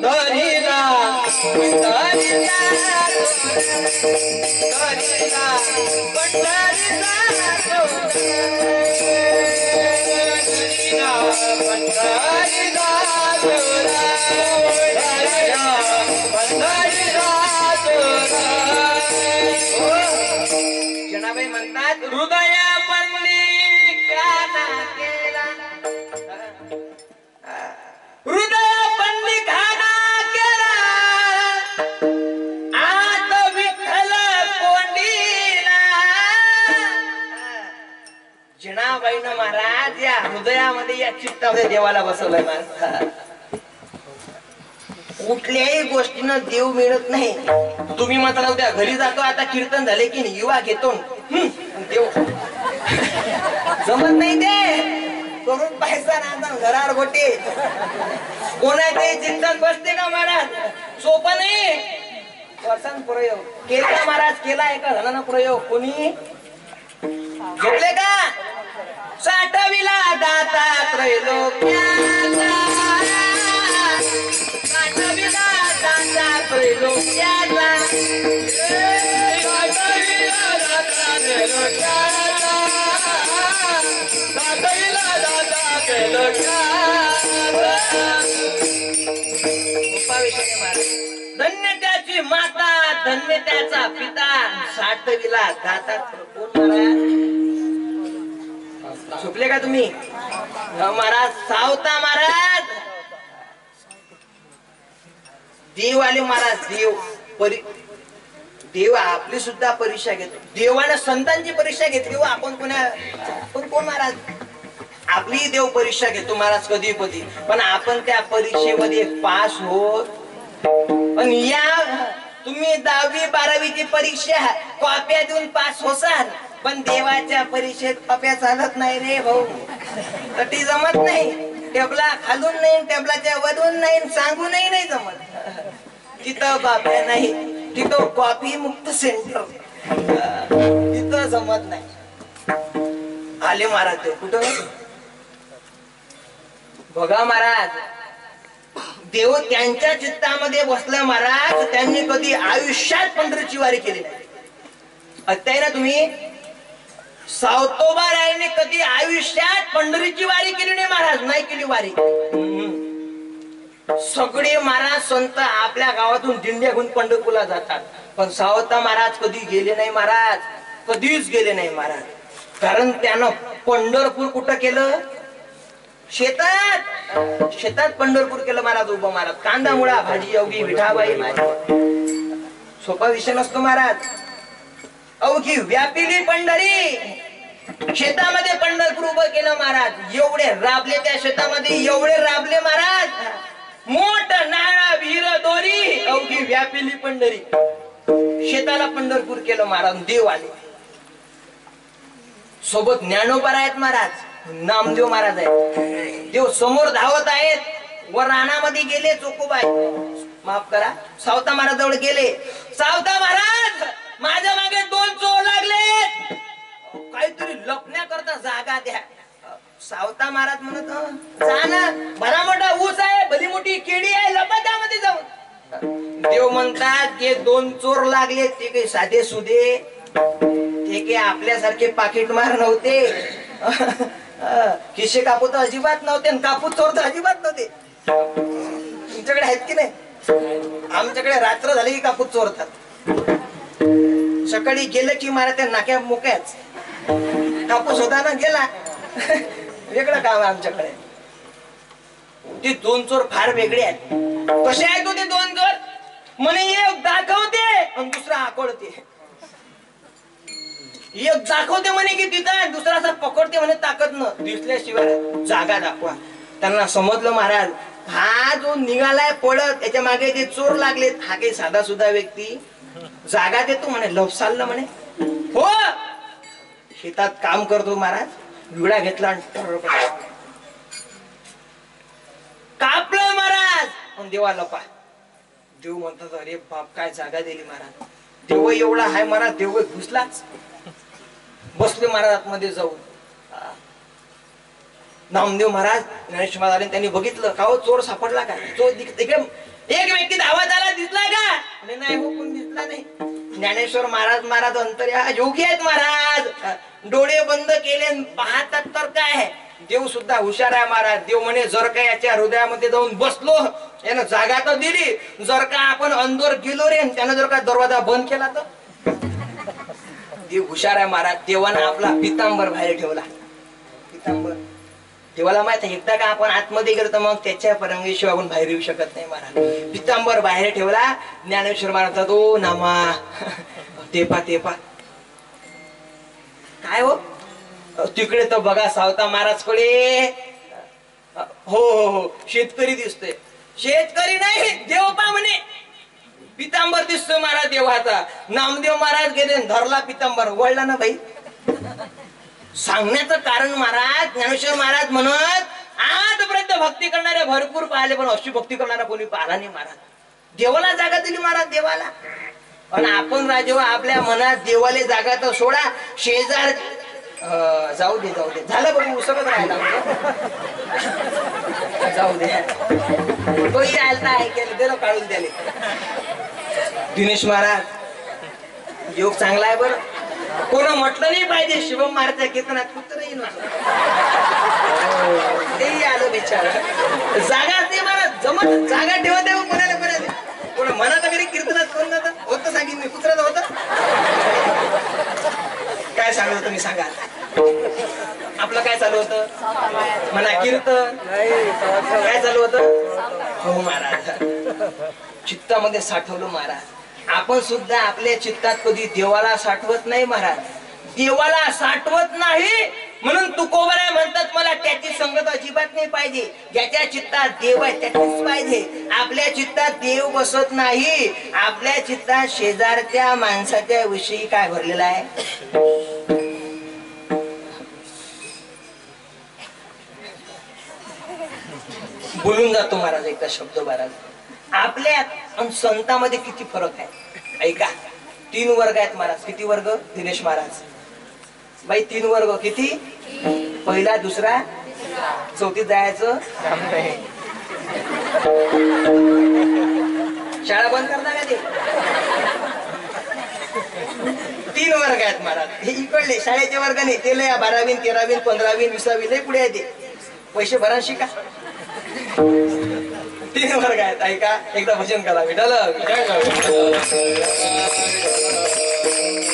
धरीला पंढरीचा जनाबाई म्हणतात हृदया पल्ली घाना केला, हृदया पल्ली घाना केला, आत विठ्ठल कोंडीला. जनाबाईनं महाराज या हृदयामध्ये, या चित्तामध्ये देवाला बसवलंय महाराज. कुठल्याही गोष्टीनं देव मिळत नाही. तुम्ही म्हणता उद्या घरी जातो, आता कीर्तन झाले की युवा घेतो देव जमत नाही, ते करून पैसा ना घरावर गोटे कोणाचे चिंतन बसते का महाराज? सोपं नाही. वर्षान प्रयोग केला महाराज, केला एका जणांना प्रयोग. कोणी झोपले का? साठविला दाता त्रैलोक्याचा, साठविला दाता त्रैलोक्याचा, साठविला दाता त्रैलोक्याचा, साठविला दाता त्रैलोक्याचा. उपाविषय महाराज, धन्य त्याची माता, धन्य त्याचा पिता, साठविला दाता. कोण महाराज? झोपले का तुम्ही? महाराज सावता महाराज, देव आले महाराज. देव आपली सुद्धा परीक्षा घेतो. देवाने संतांची परीक्षा घेतली हो. आपण कोण महाराज? आपली देव परीक्षा घेतो महाराज कधी कधी, पण आपण त्या परीक्षेमध्ये पास होत. पण या तुम्ही 10वी 12वीची परीक्षा कॉप्या देऊन पास होसाल, पण देवाच्या परीक्षेत कॉप्या चालत नाही रे भाऊ. कधी जमत नाही. टेबला खालून नाही, टेबलाच्या वरून नाही, सांगूनही नाही जमत. तिथं कॉप्या नाही, तिथं कॉपी मुक्त सेंटर, तिथं जमत नाही. आले महाराज ते कुठं बघा महाराज, देव त्यांच्या चित्तामध्ये बसला महाराज. त्यांनी कधी आयुष्यात पंढरीची वारी केली नाही. ऐकताय ना तुम्ही? सावतोबारायांनी कधी आयुष्यात पंढरीची वारी केली नाही महाराज, नाही केली वारी. सगळे महाराज संत आपल्या गावातून दिंड्या घेऊन पंढरपूरला जातात, पण सावता महाराज कधी गेले नाही महाराज, कधीच गेले नाही महाराज. कारण त्यानं पंढरपूर कुठं केलं? शेतात. शेतात पंढरपूर केलं महाराज. उभं महाराज कांदा मुळा भाजी अवघी विठाबाई माझी. सोपा विषय नसतो महाराज. अवघी व्यापिली पंढरी, शेतामध्ये पंढरपूर उभं केलं महाराज. एवढे राबले त्या शेतामध्ये, एवढे राबले महाराज. मोठ नाळा विहीर दोरी, अवघी व्यापिली पंढरी. शेताला पंढरपूर केलं महाराज. देव आले. सोबत ज्ञानोबा आहेत महाराज, नामदेव महाराज आहेत. देव समोर धावत आहेत. वर रानामध्ये गेले चोकोबाई, माफ करा, सावता महाराजाजवळ गेले. सावता महाराज, माझ्या मागे 2 चोर लागले, काहीतरी लपण्याकरता जागा द्या. सावता महाराज म्हणत, जा ना, बरा मोठा ऊस आहे, भली मोठी केळी आहे, लपा त्यामध्ये जाऊन. देव म्हणतात ते 2 चोर लागले, ते काही साधे सुधे, ते काही आपल्यासारखे पाकिट मार नव्हते, खिशे कापूत अजिबात नव्हते, कापूस चोर तर अजिबात नव्हते. तुमच्याकडे आहेत की नाही? आमच्याकडे रात्र झाली की कापूस चोरतात. सकाळी गेलं की मारा त्या नाक्या मोक्याच, कापूस होता ना गेला, वेगळं काम आहे आमच्याकडे. ते 2 चोर फार वेगळे आहेत. कसे आहेत ते 2 चोर? म्हणे एक दाखवते आणि दुसरा आकळते. एक दाखवते म्हणे की तिथं, दुसरा असा पकडते म्हणे ताकद न, दिसल्याशिवाय जागा दाखवा. त्यांना समजलं महाराज हा जो निघालाय पळत, त्याच्या मागे जे चोर लागलेत, हा काही साधा सुद्धा व्यक्ती जागा देतो म्हणे, लपसाल म्हणे. हो, शेतात काम करतो महाराज, विडा घेतला आणि कापलं महाराज, पण देवा लपा. देव म्हणतात अरे बाप काय जागा दिली महाराज, देव एवढा हाय महाराज, देव घुसलाच. बसले महाराज आतमध्ये जाऊन. नामदेव महाराज ज्ञानेश्वर महाराज त्यांनी बघितलं, का हो चोर सापडला का? चोर एक व्यक्ती धावत आला, दिसला का? नाही हो, कोण दिसला नाही. ज्ञानेश्वर महाराज अंतर्या योगी आहेत महाराज, डोळे बंद केले पाहतात तर काय, देव सुद्धा हुशार आहे महाराज. देव म्हणे जर का याच्या हृदयामध्ये जाऊन बसलो, यानं जागा तर दिली, जर का आपण अंदर गेलो रे, त्यानं जर का दरवाजा बंद केला तर. देव हुशार आहे महाराज. देवानं आपला पितांबर बाहेर ठेवला. पितांबर देवाला माहित आहे, एकदा का आपण आतमध्ये गेलो तर मग त्याच्या परवानगीशिवाय आपण बाहेर येऊ शकत नाही महाराज. पितांबर बाहेर ठेवला. ज्ञानेश्वर महाराज तो नामा तेपा तेपा काय हो, तिकडे तर बघा सावता महाराजकडे, हो हो हो शेतकरी दिसतोय. शेतकरी नाही, देवपा म्हणे. पितांबर दिसतोय महाराज देवाचा. नामदेव महाराज गेले, धरला पितांबर, वळला ना भाई. सांगण्याचं कारण महाराज, ज्ञानेश्वर महाराज म्हणत आजपर्यंत भक्ती करणारे भरपूर पाहिले, पण अशी भक्ती करणारा कोणी पाहिला नाही महाराज. देवाला जागा दिली महाराज, देवाला. आणि आपण जेव्हा आपल्या मनात देवाला जागा तर सोडा, शेजार जाऊ दे जाऊ दे, झालं बघू उसकत राहिला, जाऊ दे, तोही आलता ऐकायला दिलं काढून द्याले. दिनेश महाराज योग चांगला आहे बरं, कोण म्हटलं नाही पाहिजे शिवम महाराजच्या कीर्तनात कुत्रही नव्हतं, तेही आलं बिचार. जागा ते महाराज जमत, जागा ठेवत आहे कोणाला कोणाला, कोण म्हणत घरी कीर्तनात कोण नव्हतं होतं, सांगेन मी कुत्राचं होतं. काय सांगत होतं मी सांगा, आपलं काय चालू होतं म्हणा कीर्तन, काय चालू होतं. हो महाराज, चित्तामध्ये साठवलं महाराज. आपण सुद्धा आपल्या चित्तात कधी देवाला साठवत नाही महाराज, देवाला साठवत नाही म्हणून तुकोबराय म्हणतात मला त्याची संगत अजिबात नाही पाहिजे. ज्याच्या चित्तात देव आहे त्याचीच पाहिजे. आपल्या चित्तात देव बसत नाही, आपल्या चित्तात शेजारच्या माणसाच्या विषयी काय भरलेला आहे. बोलून जातो महाराज एकदा शब्द महाराज. आपल्या आणि संतांमध्ये किती फरक आहे ऐका. 3 वर्ग आहेत महाराज. किती वर्ग दिनेश महाराज बाई? 3 वर्ग. किती? पहिला, दुसरा, चौथीत जायचं शाळा बंद करता का ते? 3 वर्ग आहेत महाराज. हे इकडले शाळेचे वर्ग नाही, ते लय 12वी 13वी 15वी 20वी लय पुढे आहे, ते पैसे भरा शिका. 3 वर्ग आहेत ऐका. एकदा भजन करा विठाल.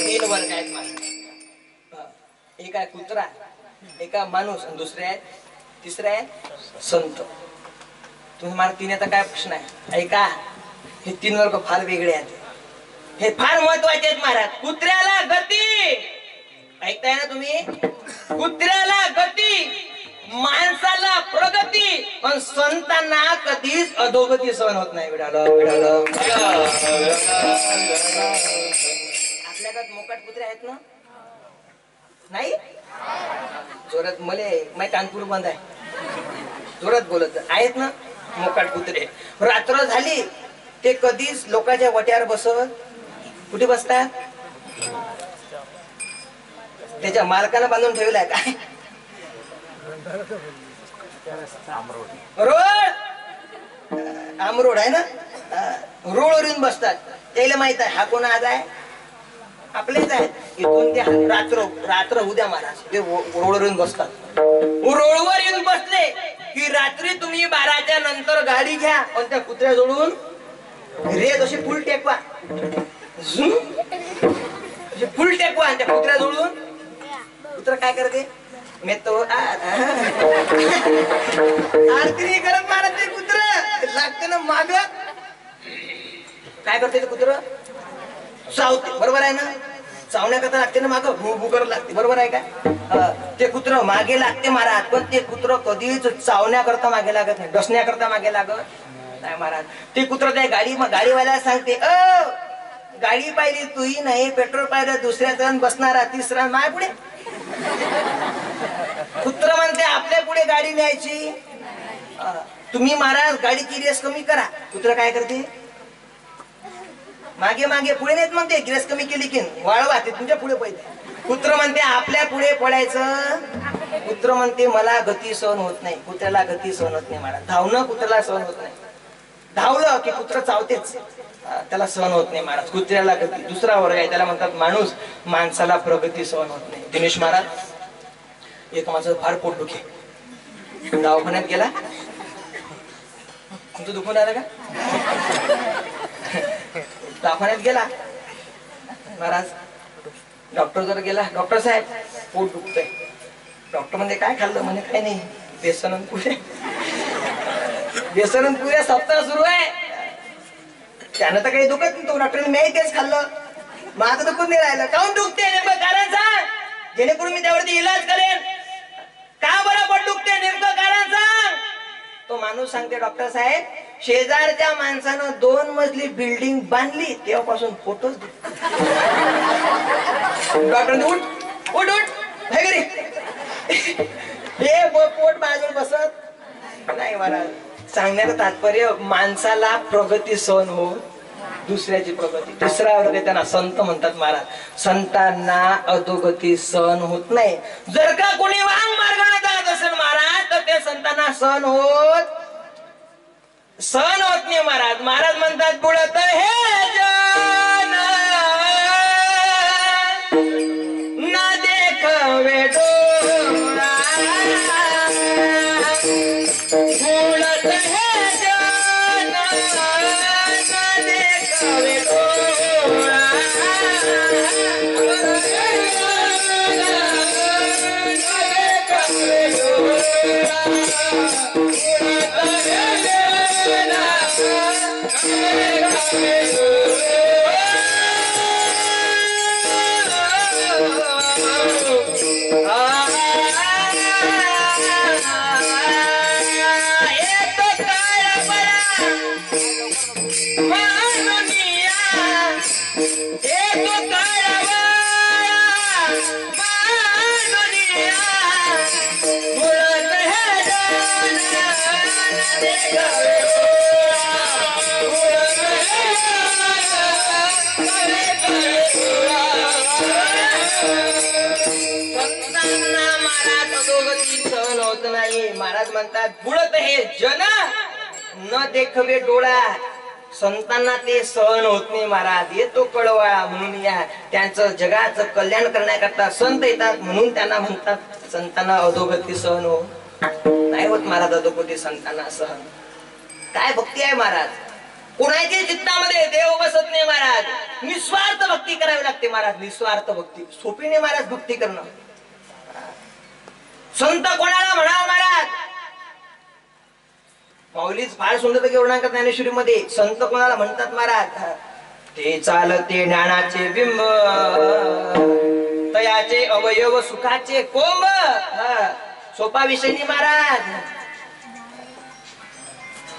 3 वर्ग आहेत महाराज. एक आहे कुत्रा, एका माणूस, आणि दुसरे आहेत, तिसरे आहे संत. तुम्ही मला 3 आता काय प्रश्न आहे ऐका. हे 3 वर्ग फार वेगळे आहेत, हे फार महत्वाचे आहेत महाराज. कुत्र्याला गती, ऐकताय ना तुम्ही? कुत्र्याला गती, माणसाला प्रगती, पण संतांना कधीच अधोगती सहन होत नाही. विडालं विडालं. आपल्याकडे मोकाट कुत्रे आहेत ना? नाही जोरात मले, कानपूर बंद आहे, जोरात बोलत आहेत ना? मोकाट कुत्रे. रात्र झाली ते कधीच लोकांच्या वट्यावर बसत. कुठे बसतात? त्याच्या मालकानं बांधून ठेवलाय काय? रोड आमरोड आहे ना, रोडवर येऊन बसतात. त्याला माहित आहे हा कोण आज आहे, आपलेच आहे. इथून ते रात्र उद्या महाराज ते रोडवर येऊन बसतात. रोडवर येऊन बसले की रात्री तुम्ही 12च्या नंतर गाडी घ्या पण त्या कुत्र्या जोडून रेत अशी फुल टेकवा, फुल टेकवा आणि त्या कुत्र्या जोडून. कुत्रा काय करते? मी तो आरती करत महाराज ते कुत्र लागते ना माग. काय करते ते कुत्र? चावते. बरोबर आहे ना, चावण्याकरता लागते ना माग, भू भू करत लागते. बरोबर आहे का? ते कुत्र मागे लागते महाराज, पण ते कुत्र कधीच चावण्याकरता मागे लागत नाही, डसण्याकरता मागे लागत नाही महाराज. ते कुत्र त्या गाडीवाल्याला सांगते, गाडी पाहिली तूही नाही, पेट्रोल पाहिलं दुसऱ्याचा बसणारा तिसरा माय पुढे. कुत्र म्हणते आपल्या पुढे गाडी न्यायची, तुम्ही महाराज गाडीची रेस कमी करा. कुत्र काय करते? मागे मागे पुढे नाहीत म्हणते, रेस कमी केली की वाळवा ते तुमच्या पुढे पहिले. कुत्र म्हणते आपल्या पुढे पडायचं. कुत्र म्हणते मला गती सहन होत नाही. कुत्र्याला गती सहन होत नाही महाराज. धावणं कुत्र्याला सहन होत नाही. धावलं की कुत्र चावतेच, त्याला सहन होत नाही महाराज. कुत्र्याला गती. दुसरा वर्ग आहे त्याला म्हणतात माणूस. माणसाला प्रगती सहन होत नाही. दिनेश महाराज, एक माझं फार पोट दुखे, दवाखान्यात गेला. तुमचं दुखून आलं का? दवाखान्यात गेला महाराज, डॉक्टर जर गेला, डॉक्टर साहेब पोट दुखतंय. डॉक्टर म्हणजे काय खाल्लं? म्हणे काय नाही, बेसन आणि पुऱ्या. बेसन आणि पुऱ्या सप्ताह सुरू आहे. त्यानं तर काही दुखत नाही. तो डॉक्टरने मी तेच खाल्लं, माझं दुखून नाही राहिलं. काऊन दुखते नेमकं कारण सांग, जेणेकरून मी त्यावरती इलाज करेन. का बरं पोट दुखते नेमकं कारण सांग. तो माणूस सांगते, डॉक्टर साहेब शेजारच्या माणसानं 2 मजली बिल्डिंग बांधली तेव्हापासून पोटच दुखतो. डॉक्टर उठ उठ उठ घरी. हे पोट बाजून बसत नाही महाराज. सांगण्याचं तात्पर्य माणसाला प्रगती सहन हो, दुसऱ्याची प्रगती. तिसरा वर्ग त्यांना संत म्हणतात महाराज. संतांना अधोगती सहन होत नाही. जर का कोणी वांग मार्गाने जात असेल महाराज तर ते संतांना सहन होत नाही महाराज. महाराज म्हणतात बुडत हे जन ना देखवे डोळा, बुडत हे जन ना देखवे डोळा, महाराज म्हणतात बुडत हे जन न देखवे डोळा. संतांना ते सहन होत नाही महाराज. येतो कळवळा म्हणून या त्यांचं जगाचं कल्याण करण्याकरता संत येतात म्हणून त्यांना म्हणतात संतांना अधोगती सहन हो नाही होत महाराज. अधोगती संतांना सहन. काय भक्ती आहे महाराज. कोणाच्या चित्तामध्ये देव बसत नाही महाराज. निस्वार्थ भक्ती करावी लागते महाराज. निस्वार्थ भक्ती सोपी नाही महाराज भक्ती करणं. संत कोणाला म्हणावं महाराज. माऊलीच फार सुंदर वर्णन ज्ञानेश्वरी मध्ये संत कोणाला म्हणतात महाराज. ते चालते ज्ञानाचे बिंब तयाचे अवयव सुखाचे कोंब. सोपा विषय नाही महाराज.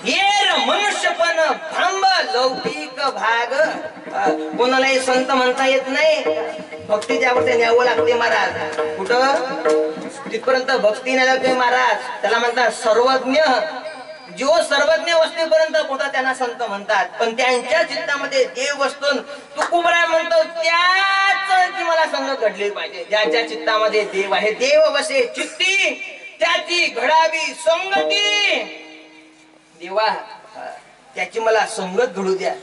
ये मनुष्यपण भांब लौकिक भाग. कोणालाही संत म्हणता येत नाही. भक्ती त्यावर न्यावं लागते महाराज. कुठं तिथपर्यंत भक्ती नाही लागते महाराज. त्याला म्हणतात सर्वज्ञ जो सर्वज्ञ वस्तीपर्यंत पोहोचतात त्यांना संत म्हणतात, पण त्यांच्या चित्तामध्ये देव वस्तून तुकोबराय म्हणतो त्याच मला संगत घडली पाहिजे. ज्याच्या चित्तामध्ये देव आहे, देव वसे चित्ती त्याची घडावी संगती. देवा त्याची मला संगत घडू द्या.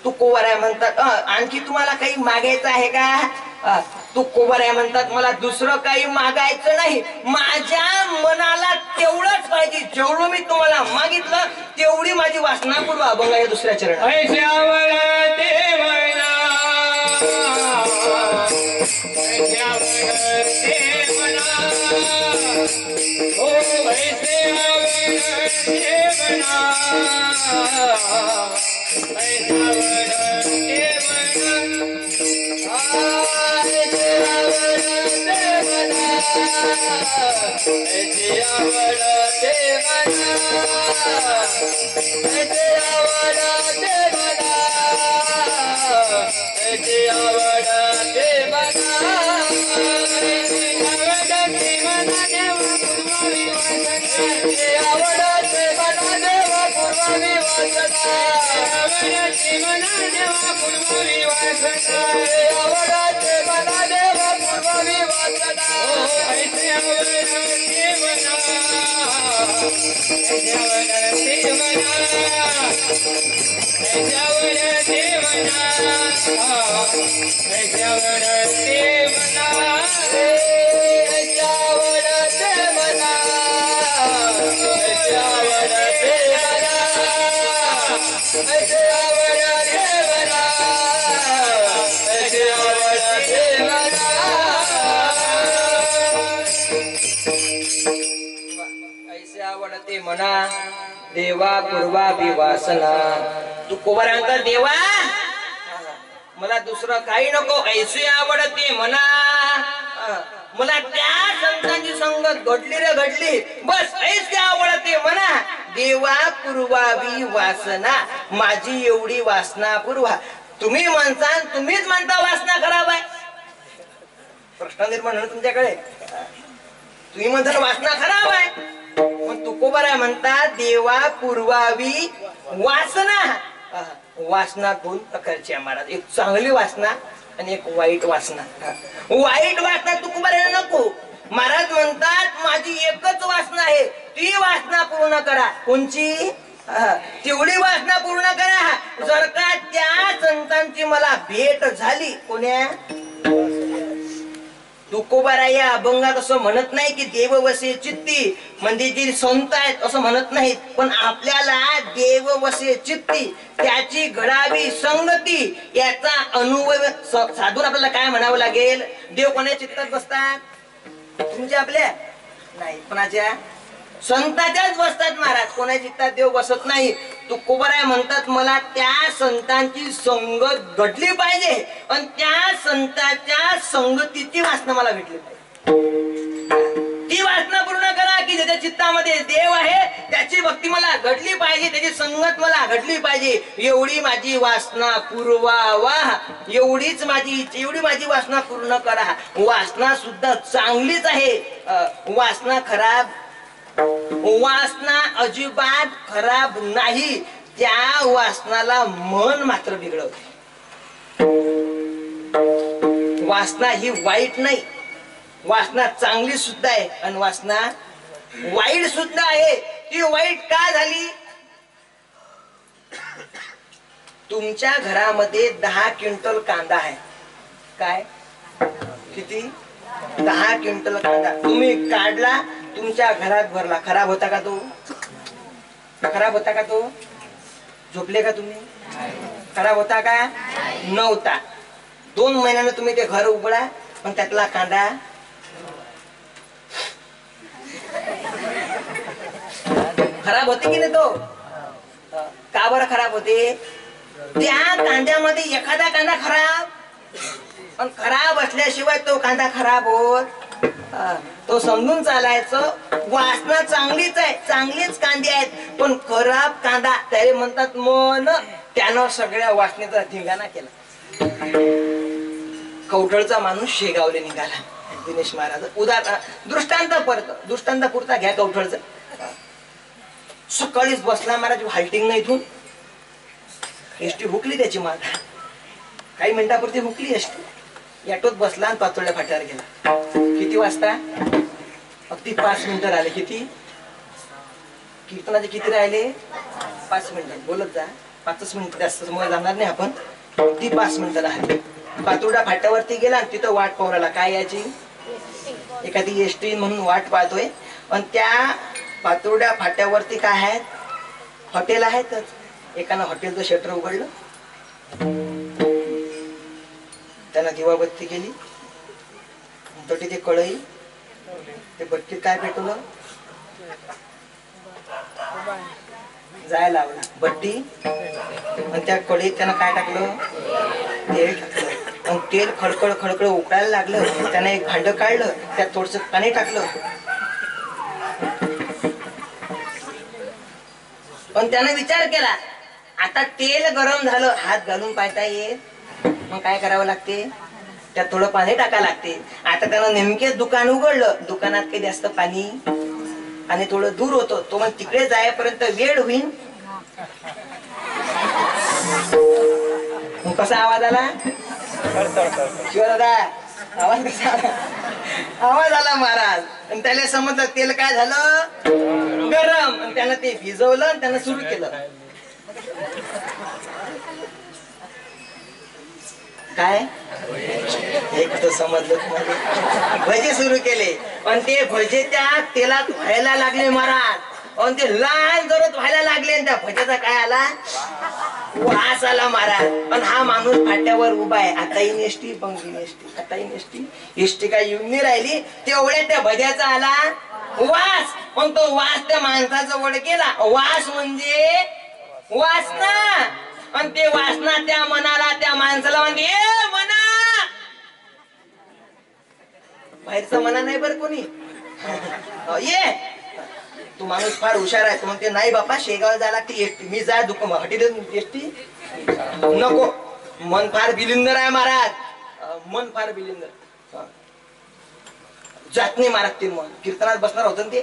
तुकोबराय म्हणतात आणखी तुम्हाला काही मागायचं आहे का? तुकोबराय म्हणतात मला दुसरं काही मागायचं नाही, माझ्या मनाला तेवढंच पाहिजे. जेवढं मी तुम्हाला मागितलं तेवढी माझी वासना पूर्व अभंग आहे दुसऱ्या चरण. म्हणा देवा पूर्वा विवासना. तुकोबराय देवा मला दुसरं काही नको, ऐसे आवडते म्हणा. मला त्या संतांची संगत घडली रे घडली, बस ऐसे आवडते म्हणा. देवा पूर्वावी वासना, माझी एवढी वासना पूर्वा. तुम्ही म्हणता, तुम्हीच म्हणता वासना खराब आहे. प्रश्न निर्माण होईल तुमच्याकडे. तुम्ही म्हणता वासना खराब आहे, पण तुकोबराय म्हणतात देवा पूर्वावी वासना. वासना दोन प्रकारची आहे महाराज, एक चांगली वासना आणि एक वाईट वासना. वाईट वासना तुकोबराय नको. महाराज म्हणतात माझी एकच वासना आहे, ती वासना पूर्ण करा. कोणची? तेवढी वासना पूर्ण करा. जर का त्या संतांची मला भेट झाली, कोण्या? तुकोबराय या अभंगात असं म्हणत नाही की देव वसे चित्ती म्हणजे जी संत आहेत असं म्हणत नाहीत, पण आपल्याला देव वसे चित्ती त्याची घडावी संगती याचा अनुभव साधून आपल्याला काय म्हणावं लागेल? देव कोणाच्या चित्तात बसतात? तुमच्या आपल्या नाही, कोणाच्या? संताच्याच बसतात महाराज. कोणाच्या चित्तात देव बसत नाही. तुकोबराय म्हणतात मला त्या संतांची संगत घडली पाहिजे आणि त्या संतांच्या संगतीची वासना मला भेटली पाहिजे. ती वासना पूर्ण करा की ज्याच्या चित्तामध्ये देव आहे त्याची भक्ती मला घडली पाहिजे, त्याची संगत मला घडली पाहिजे. एवढी माझी वासना पुरवावा, एवढी माझी वासना पूर्ण करा. वासना सुद्धा चांगलीच आहे. वासना खराब, वासना अजिबात खराब नाही. त्या वासनाला मन मात्र बिघडवते. वासना ही वाईट नाही, वासना चांगली सुद्धा आहे आणि वासना वाईट सुद्धा आहे. ती वाईट का झाली? तुमच्या घरामध्ये 10 क्विंटल कांदा आहे. काय? किती? 10 क्विंटल कांदा तुम्ही काढला, तुमच्या घरात भरला. खराब होता का तो? खराब होता का तो? झोपले का तुम्ही? खराब होता का? नव्हता. 2 महिन्याने तुम्ही ते घर उघडा, पण त्यातला कांदा खराब होते की नाही? तो का बरं खराब होते? त्या कांद्यामध्ये एखादा कांदा खराब, पण खराब असल्याशिवाय तो कांदा खराब होत. तो समजून चालायचं. वासना चांगलीच आहे, चांगलीच कांदे आहेत, पण खराब कांदा त्याला म्हणतात मन. त्यानं सगळ्या वासनेचा धिंगाणा केला. कवठळचा माणूस शेगावले निघाला. दिनेश महाराज दृष्टांत पुरता घ्या कवठळचं. सकाळीच बसला महाराज हाल्टिंग नाही इथून. एसटी हुकली त्याची माग, काही मिनिटापुरती हुकली एसटी. ऑटोत बसला आणि पातोळ्या फाट्यावर गेला. किती वाजता? अगदी 5 मिनिटं राहिले. किती कीर्तनाचे किती राहिले? 5 मिनिटं. बोलत जा, 5 मिनिटं, जास्त समोर जाणार नाही आपण. ती 5 मिनिटं राहिले. पातोडा फाट्यावरती गेला आणि तिथं वाट पाहू राहिला. काय याची? एखादी एसटी म्हणून वाट पाहतोय. आणि त्या पातोड्या फाट्यावरती काय आहेत? हॉटेल आहेतच. एकानं हॉटेलचं शटर उघडलं, त्यानं दिवाबत्ती केली, तोटी ते कढई, ते बत्तीत काय पेटवलं? जाय लावला बट्टी. आणि त्या कढईत त्यानं काय टाकलं? तेल टाकलं. आणि तेल खडखड खडखड उकळायला लागलं. त्यानं एक भांड काढलं, त्यात थोडस पाणी टाकलं. पण त्यानं विचार केला, आता तेल गरम झालं, हात घालून पाहता येईल, मग काय करावं लागते? त्यात थोडं पाणी टाकावं लागते. आता त्यानं नेमकेच दुकान उघडलं. दुकानात काही जास्त पाणी आणि थोडं दूर होतं. तो मग तिकडे जायपर्यंत वेळ होईल. कसा आवाज आला शिवदादा? आवाज कसा आला? आवाज आला महाराज. आणि त्याला समजलं तेल काय झालं? गरम. आणि त्यानं ते भिजवलं आणि त्यानं सुरू केलं. काय एक तर समजलं तुम्हाला? भजे सुरू केले. आणि ते भजे त्या तेलात व्हायला लागले महाराज. आणि ते लाल जरत व्हायला लागले. आणि त्या भज्याचा काय आला? वास आला महाराज. पण हा माणूस फाट्यावर उभा आहे. आता येईन एसटी, बंगली एसटी, आता येईन एसटी. एसटी काय येऊन नाही राहिली. तेवढ्या त्या भज्याचा आला वास. पण तो वास त्या माणसाचा वर गेला. वास म्हणजे वासना. आणि ते वासना त्या मनाला, त्या माणसाला म्हणते, ए मना. बाहेरचं मना नाही बरं कोणी. ये तू माणूस फार हुशार आहे. म्हणते नाही बापा, शेगाव जायला लागते एसटी. मी जा दुकान हॉटेल एसटी नको. मन फार बिलिंदर आहे महाराज. मन फार बिलिंदर. जात नाही महाराज ते मन. कीर्तनात बसणार होतं ते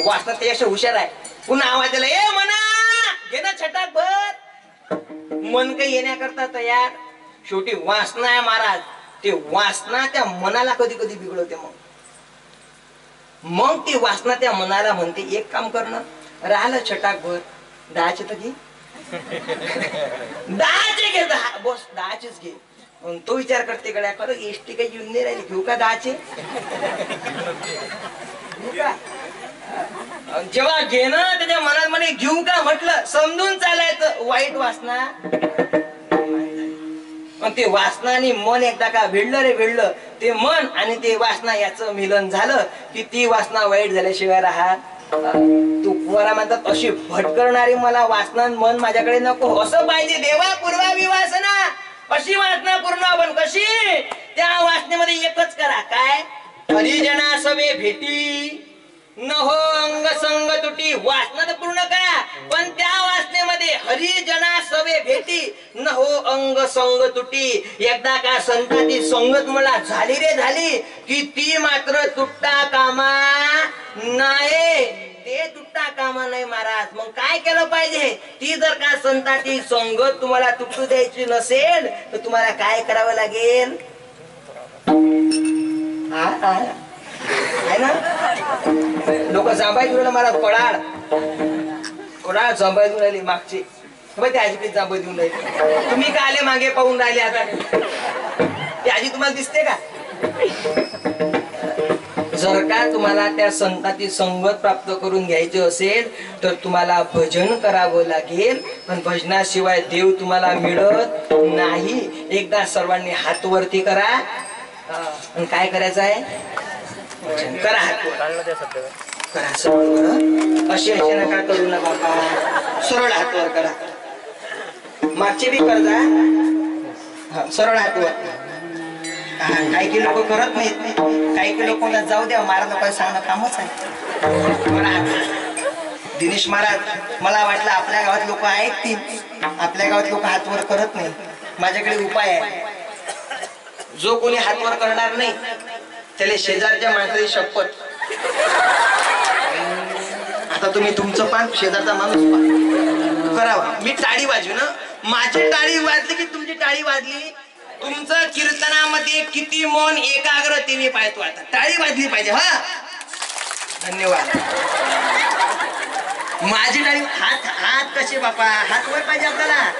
वासना त्यापेक्षा हुशार आहे. पुन्हा आवाज दिला, ए मना घे ना छटाक भर. मन काही येण्याकरता तयार. शेवटी वासना आहे महाराज. ते वासना त्या मनाला कधी कधी बिघडवते. मग ती वासना त्या मनाला म्हणते, एक काम करणं, राहिलं छटाक भर, 10चे तर घे. 10चे घे, 10 बस 10चेच घे. तो विचार करते गड्या, खरं एसटी काही येऊन नाही राहिली, घेऊ का 10चे? जेव्हा घेणं त्याच्या मनात म्हणे घेऊ का म्हटलं, समजून चालायचं. वाईट वासना. ते वासना आणि मन एकदा का भिडलं रे भिडलं, ते मन आणि ते वासना याचं मिलन झालं की ती वासना वाईट झाल्याशिवाय राहत. तू मला म्हणतात अशी भटकरणारी मला वासना मन माझ्याकडे नको. असं पाहिजे देवा पूर्वावी वासना. अशी वासना पूर्ण आपण कशी? त्या वासनेमध्ये एकच करा. काय? हरिजना सवे भेटी न हो अंग संग तुटी. वासना तर पूर्ण करा, पण त्या वासनेमध्ये हरिजना सवे भेटी न हो अंग संग तुटी. एकदा का संतांची संगत मला झाली रे झाली की ती मात्र तुटता कामा नाही. ते तुटता कामा नाही महाराज. मग काय केलं पाहिजे? ती जर का संतांची संगत तुम्हाला तुटू द्यायची नसेल तर तुम्हाला काय करावं लागेल? आहे ना, लोक जांभाई देऊन मला कोडाळ कोडाळ जांभाई देऊन राहिली मागची. ते आजी जांभाई देऊन राहिली. तुम्ही का आले मागे पाहून राहिले? आता ती आजी तुम्हाला दिसते का? जर का तुम्हाला त्या संतांची संगत प्राप्त करून घ्यायची असेल तर तुम्हाला भजन करावं लागेल. पण भजनाशिवाय देव तुम्हाला मिळत नाही. एकदा सर्वांनी हात वरती करा. आणि काय करायचं आहे? करा हात करा. सरळ असे असे नका करू नका. सरळ हातवर करा. मागचे बी कर जा. सरळ हातवर. काही काही लोक करत नाहीत. काही काही लोकांना जाऊ द्या, महाराज लोकांना सांगणं कामच आहे. दिनेश महाराज, मला वाटलं आपल्या गावात लोक ऐकतील. आपल्या गावात लोक हातवर करत नाही. माझ्याकडे उपाय आहे. जो कोणी हातवर करणार नाही त्याला शेजारच्या माणसाची शपथ. आता तुम्ही तुमचं पान शेजारचा माणूस पहा करावा. मी टाळी वाजू ना, माझी टाळी वाजली की तुमची टाळी वाजली. तुमचं कीर्तनामध्ये किती मन एकाग्रतेने पाहतो. आता टाळी वाजली पाहिजे. हा धन्यवाद. माझी टाळी हात हात कसे बापा, हात वर पाहिजे आपल्याला.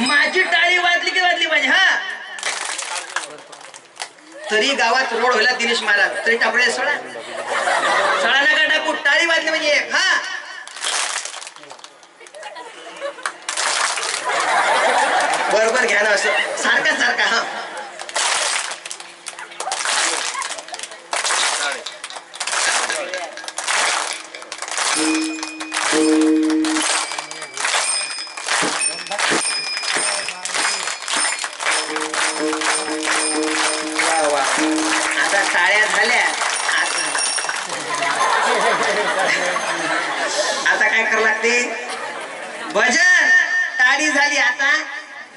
माझी टाळी वाजली की वाजली पाहिजे. हा तरी गावात रोड व्हायला दिनेश महाराज तरी टापडे सोडा सळा नका टाकू. टाळी वाजली म्हणजे हा बरोबर घ्या ना असं सारखा सारखा. हा आता टाळ्या झाल्या. आता काय करावं लागते, भजन. टाळी झाली आता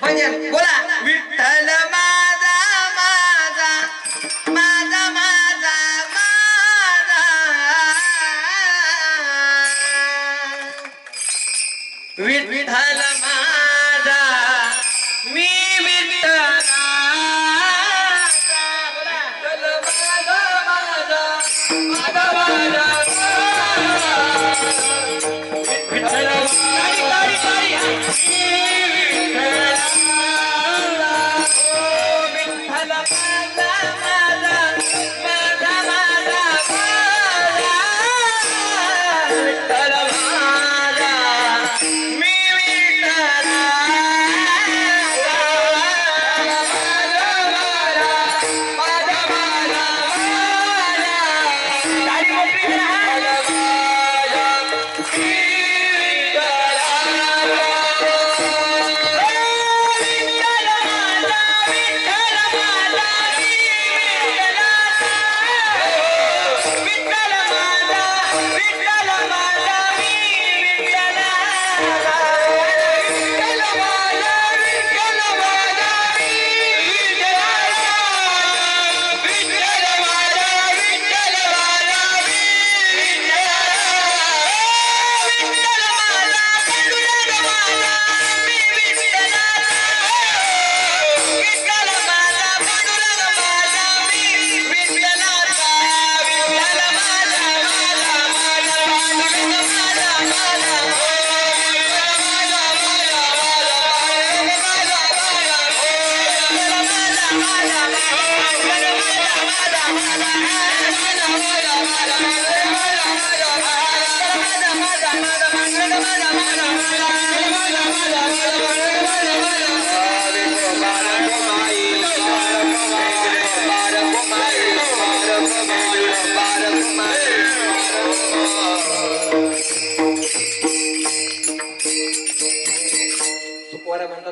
भजन. बोला विठ्ठल माझा माझा माझा माझा माझा विठ्ठल माझा मी विठ्ठला.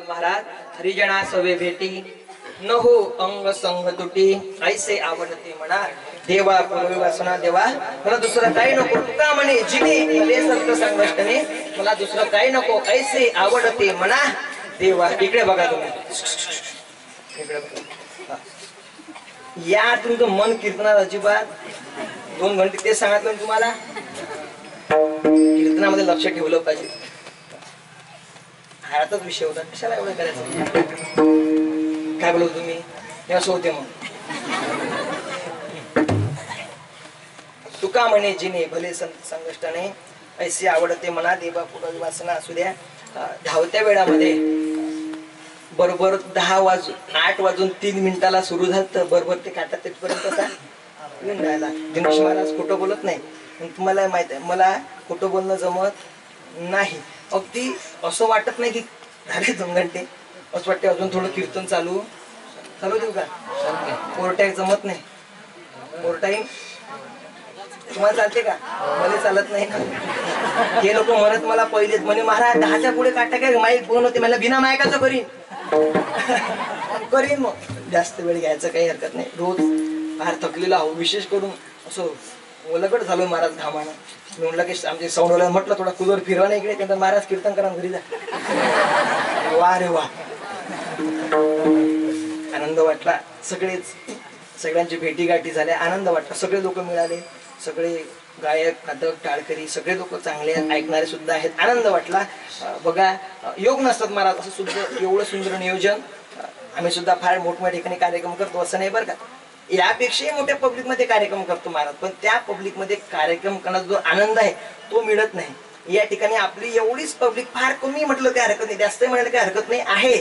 महाराज हरिजना सवे भेटी न हो अंग संग तुटी ऐसे आवडते म्हणा देवा पूर्वी वासना देवा. मला दुसरं काही नको. तुका म्हणे जिने भले संत संघटने मला दुसरं काही नको. ऐसे आवडते म्हणा देवा. इकडे बघा तुम्ही, इकडे बघा. या तुमचं मन कीर्तनात अजिबात 2 घंटे ते सांगितलं तुम्हाला. कीर्तनामध्ये लक्ष ठेवलं पाहिजे. हाताच विषय होता, कशाला एवढं करायचं. काय बोलू तुम्ही हे असं होते. मग तुका म्हणे जिने भले संत संघटने ऐसे आवडते म्हणा देवा पूर्वी वासना असू द्या. धावत्या वेळामध्ये बरोबर 8 वाजून 3 मिनिटाला सुरू झालं तर बरोबर ते काटा तिथपर्यंत येऊन राहिला. दिनेश महाराज खोटं बोलत नाही. तुम्हाला माहित आहे मला खोटं बोलणं जमत नाही. अगदी असं वाटत नाही की झाले 2 घंटे. असं वाटते अजून थोडं कीर्तन चालू देऊ का. ओव्हरटाईम जमत नाही. ओव्हरटाईम तुम्हाला चालते का. मला चालत नाही. हे लोक म्हणत मला पहिलेच म्हणे महाराज 10च्या पुढे काटा काय माईक बोन होते. मला बिना मायकाचं करीन. मग जास्त वेळ घ्यायचं काही हरकत नाही. रोज बाहेर थकलेला आहो. विशेष करून असं ओलगड झालो महाराज घामानं. मी म्हणलं की आमच्या सौंडवला म्हटलं थोडा कुलवर फिरवा नाही इकडे. त्यानंतर महाराज कीर्तन करा घरी जा. वा रे वा. आनंद वाटला. सगळ्यांची भेटी गाठी झाल्या. आनंद वाटला. सगळे लोक मिळाले. सगळे गायक, कथक, टाळकरी सगळे लोक चांगले आहेत, ऐकणारे सुद्धा आहेत. आनंद वाटला. बघा, योग नसतात महाराज असं सुद्धा एवढं सुंदर नियोजन. आम्ही सुद्धा फार मोठमोठ्या ठिकाणी कार्यक्रम करतो असं नाही बरं का. यापेक्षाही मोठ्या पब्लिक मध्ये कार्यक्रम करतो महाराज, पण त्या पब्लिक मध्ये कार्यक्रम करण्याचा जो आनंद आहे तो मिळत नाही. या ठिकाणी आपली एवढीच पब्लिक फार कमी म्हटलं काही हरकत नाही, जास्त म्हणायला काही हरकत नाही आहे.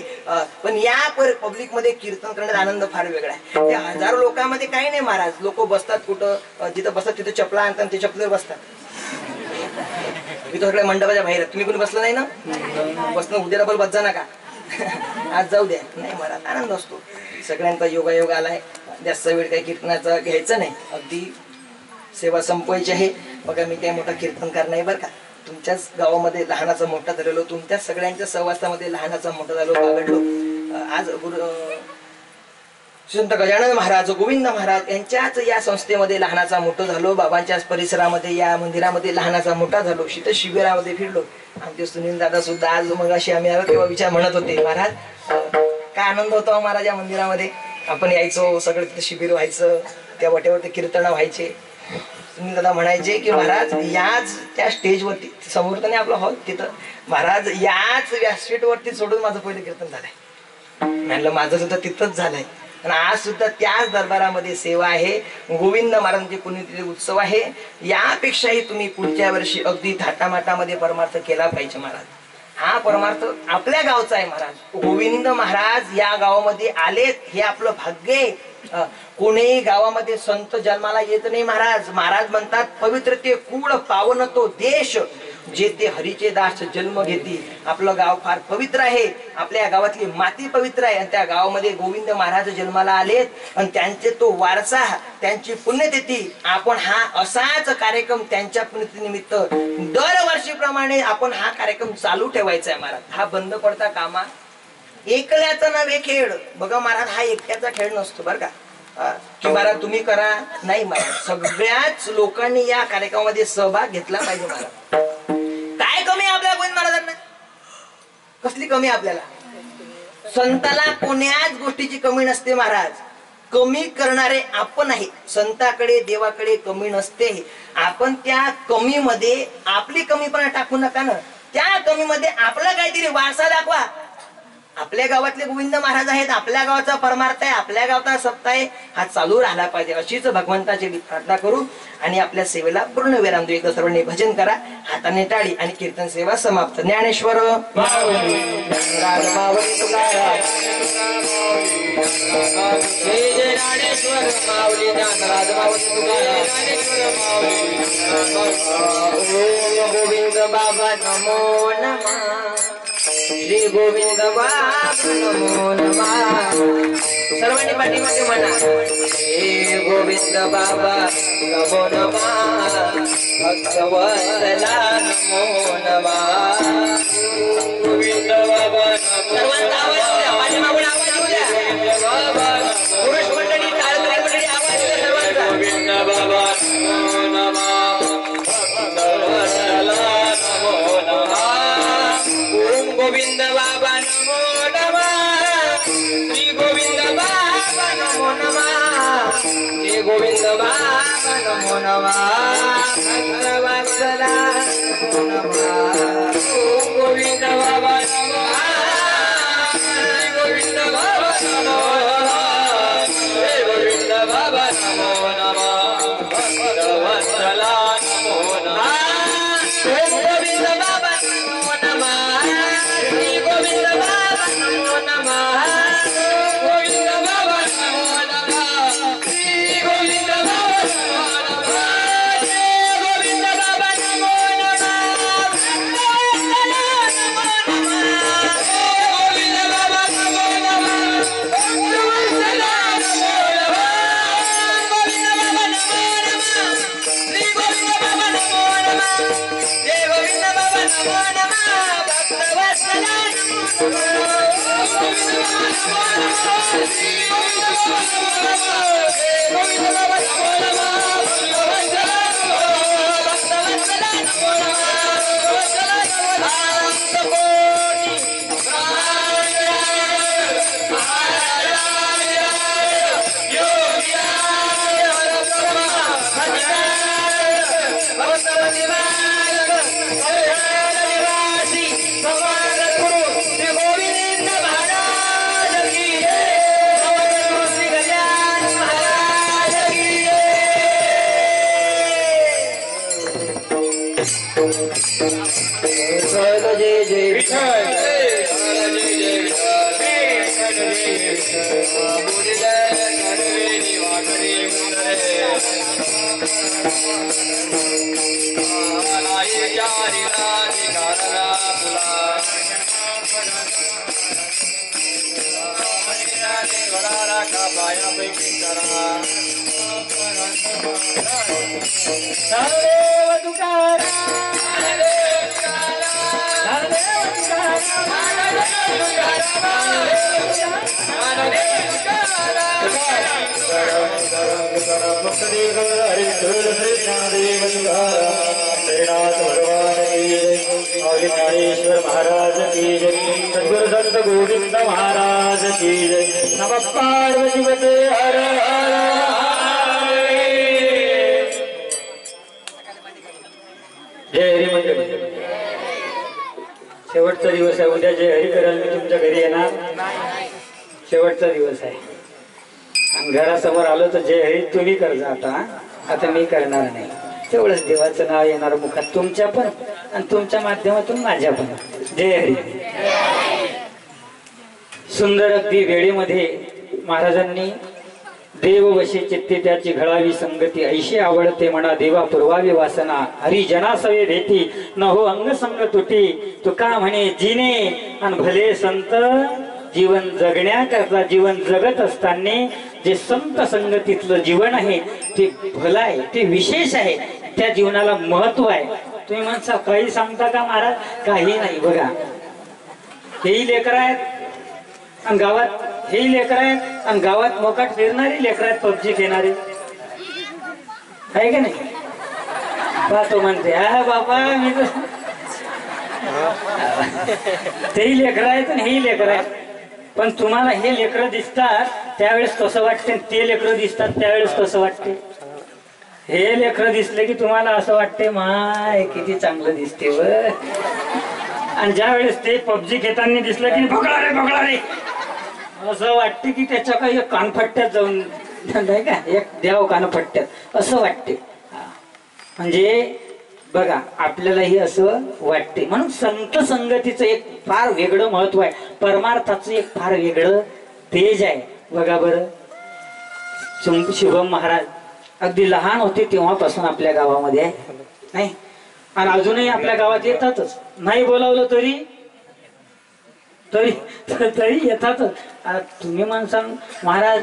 पण या पब्लिक मध्ये कीर्तन करण्याचा आनंद फार वेगळा आहे. त्या हजारो लोकांमध्ये काही नाही महाराज. लोक बसतात कुठं, जिथं बसतात तिथे चपला आणतात, ते चपलेवर बसतात. मी तो सगळ्या मंडपाच्या बाहेर. तुम्ही कोणी बसलं नाही ना, बसणं उद्या डबल बस जा नका. आज जाऊ द्या. नाही महाराज, आनंद असतो. सगळ्यांचा योगायोग आलाय. जास्त वेळ काही कीर्तनाचा घ्यायचं नाही, अगदी सेवा संपवायची आहे. बघा, मी काही मोठा कीर्तनकार नाही बरं का. तुमच्याच गावामध्ये लहानाचा मोठा झालेलो, तुमच्याच सगळ्यांच्या सहवासामध्ये लहानाचा मोठा झालो, बागडलो. आज संत गजानन महाराज, गोविंद महाराज यांच्याच या संस्थेमध्ये लहानाचा मोठं झालो. बाबांच्याच परिसरामध्ये, या मंदिरामध्ये लहानाचा मोठा झालो. शीत शिबिरामध्ये फिरलो. आमचे सुनील दादा सुद्धा आज मग अशी आम्ही आलो तेव्हा विचार म्हणत होते, महाराज काय आनंद होता महाराज या मंदिरामध्ये. आपण यायचो, सगळं तिथे शिबिर व्हायचं, त्या वाटेवरती कीर्तन व्हायचे. सुनील दादा म्हणायचे की महाराज याच त्या स्टेजवरती, समोर तर नाही आपला हॉल, तिथं महाराज याच व्यासपीठवरती सोडून माझं पहिलं कीर्तन झालंय. म्हणलं माझं सुद्धा तिथंच झालंय. आणि आज सुद्धा त्याच दरबारामध्ये सेवा आहे. गोविंद महाराजांचे पुण्यतिथी उत्सव आहे. यापेक्षाही तुम्ही पुढच्या वर्षी अगदी थाटामाटामध्ये परमार्थ केला पाहिजे महाराज. हा परमार्थ आपल्या गावचा आहे महाराज. गोविंद महाराज या गावामध्ये आलेत हे आपलं भाग्य आहे. कोणीही गावामध्ये संत जन्माला येत नाही महाराज. महाराज म्हणतात, पवित्र ते कुळ पावन तो देश, जे ते हरीचे दास जन्म घेती. आपलं गाव फार पवित्र आहे. आपल्या गावातली माती पवित्र आहे. आणि त्या गावामध्ये गोविंद महाराज जन्माला आलेत आणि त्यांचे तो वारसा, त्यांची पुण्यतिथी. आपण हा असाच कार्यक्रम त्यांच्या पुण्यतिथी निमित्त दरवर्षीप्रमाणे आपण हा कार्यक्रम चालू ठेवायचा आहे महाराज. हा बंद पडता कामा. एकल्याचा नव्हे खेळ. बघा महाराज, हा एकट्याचा खेळ नसतो बरं का, की महाराज तुम्ही करा. नाही महाराज, सगळ्याच लोकांनी या कार्यक्रमामध्ये सहभाग घेतला पाहिजे महाराज. काय कमी आपल्या गोविंद महाराजांना? कसली कमी आपल्याला? संताला कोण्याच गोष्टीची कमी नसते महाराज. कमी करणारे आपण आहे. संताकडे, देवाकडे कमी नसते. आपण त्या कमी मध्ये आपली कमीपणा टाकू नका ना. त्या कमी मध्ये आपला काहीतरी वारसा दाखवा. आपल्या गावातले गोविंद महाराज आहेत, आपल्या गावाचा परमार्थ आहे, आपल्या गावचा सप्ताह आहे, हा चालू राहिला पाहिजे अशीच भगवंताची प्रार्थना करू आणि आपल्या सेवेला पूर्ण विराम देऊ. एकदा सर्वांनी भजन करा, हाताने टाळी आणि कीर्तन सेवा समाप्त. ज्ञानेश्वर गोविंद बाबा नमो नमः. श्री गोविंद बाबा नमो नमः. सर्वांनी पाठीमागे म्हणा, श्री गोविंद बाबा नमो नमः. भक्तवत्सला नमो नमः. गोविंद बाबा सर्वांचा आवाज द्या, पाठीमागून आवाज द्या. पुरुष मंडळी, टाळकरी मंडळी, आवाज द्या सर्वांचा. गोविंद बाबा नमो नमः. भक्तवत्सला नमो नमः. गोविंद बाबा नमो नमः. श्री गोविंद बाबा नमो नमः. श्री गोविंद बाबा नमो नमः. भक्तवत्सला नमो नमः. गोविंद बाबा नमः. श्री गोविंद बाबा नमो नमः. श्री गोविंद बाबा नमो नमः. भक्तवत्सला नमो नमः. गोविंद बाबा नमो नमः. श्री गोविंद बाबा नमो नमः. गोविंद बाबा नमो नमः. श्री गोविंद बाबा नमो नमः. गोविंद बाबा नमो नमः. गोविंद बाबा नमो नमः. भक्तवत्सला नमो नमः. गोविंद बाबा नमो नमः. श्री गोविंद बाबा नमो नमः. जय गोविंद बाबा नमो नमः. भक्तवत्सला नमो नमः. गोविंद बाबा नमो नमः. श्री गोविंद बाबा नमो नमः. जय गोविंद बाबा नमो नमः. भक्तवत्सला नमो नमः. भक्तवत्सला नमो नमः. भक्तवत्सला नमो नमः. कोटी योगी जय जय ज्ञानेश्वर महाराज की जय, सद्गुरु संत गोविंद महाराज की जय। नमः पार्वती पते हर हर जय हरी मंडळी। शेवटचा दिवस आहे, उद्या जय हरी कराल मी तुमच्या घरी येणार। शेवटचा दिवस आहे आणि घरासमोर आलो तर जय हरी तुम्ही करजा। आता मी करणार नाही, तेवढंच देवाचं नाव येणार मुखात तुमच्या पण आणि तुमच्या माध्यमातून माझ्या पण। जय हरी। सुंदर अगदी वेळेमध्ये महाराजांनी देव वशी चित्ते त्याची घडावी संगती, ऐशी आवडते म्हणा देवा पुरवावी वासना, हरी जनासवे भेटी न हो अंग संग तुटी, तुका म्हणे जिने आणि भले संत जीवन जगण्याकरता जीवन जगत असताना जे संत संगतीतलं जीवन आहे ते भलं आहे, ते विशेष आहे, त्या जीवनाला महत्व आहे। तुम्ही म्हणता काही सांगता का महाराज? काही नाही। बघा हेही लेकर आहेत आणि गावात हेही लेकर आहेत आणि गावात मोकाट फिरणारी लेकर आहेत, पबजी खेळणारे आहे का नाही? पाहतो म्हणते हा बाबा मी तर तेही लेकर आहेत आणि हेही लेकर आहेत, पण तुम्हाला हे लेकरं दिसतात त्यावेळेस कसं वाटते, ते लेकरं दिसतात त्यावेळेस कसं वाटते? हे लेकरं दिसले की तुम्हाला असं वाटते माय किती चांगलं दिसते व, आणि ज्या वेळेस ते पबजी घेताना दिसलं की भोगळा रे असं वाटते की त्याच्या काही कानफट्ट्यात जाऊन नाही का एक द्याव कानफट्ट्यात असं वाटते। म्हणजे बघा आपल्यालाही असं वाटते। म्हणून संत संगतीचं एक फार वेगळं महत्व आहे, परमार्थाचं एक फार वेगळं तेज आहे। बघा बरं शुभम महाराज अगदी लहान होते तेव्हापासून आपल्या गावामध्ये आहे नाही, आणि अजूनही आपल्या गावात येतातच, नाही बोलावलं तरी तरी तरी येतातच। तुम्ही म्हणता महाराज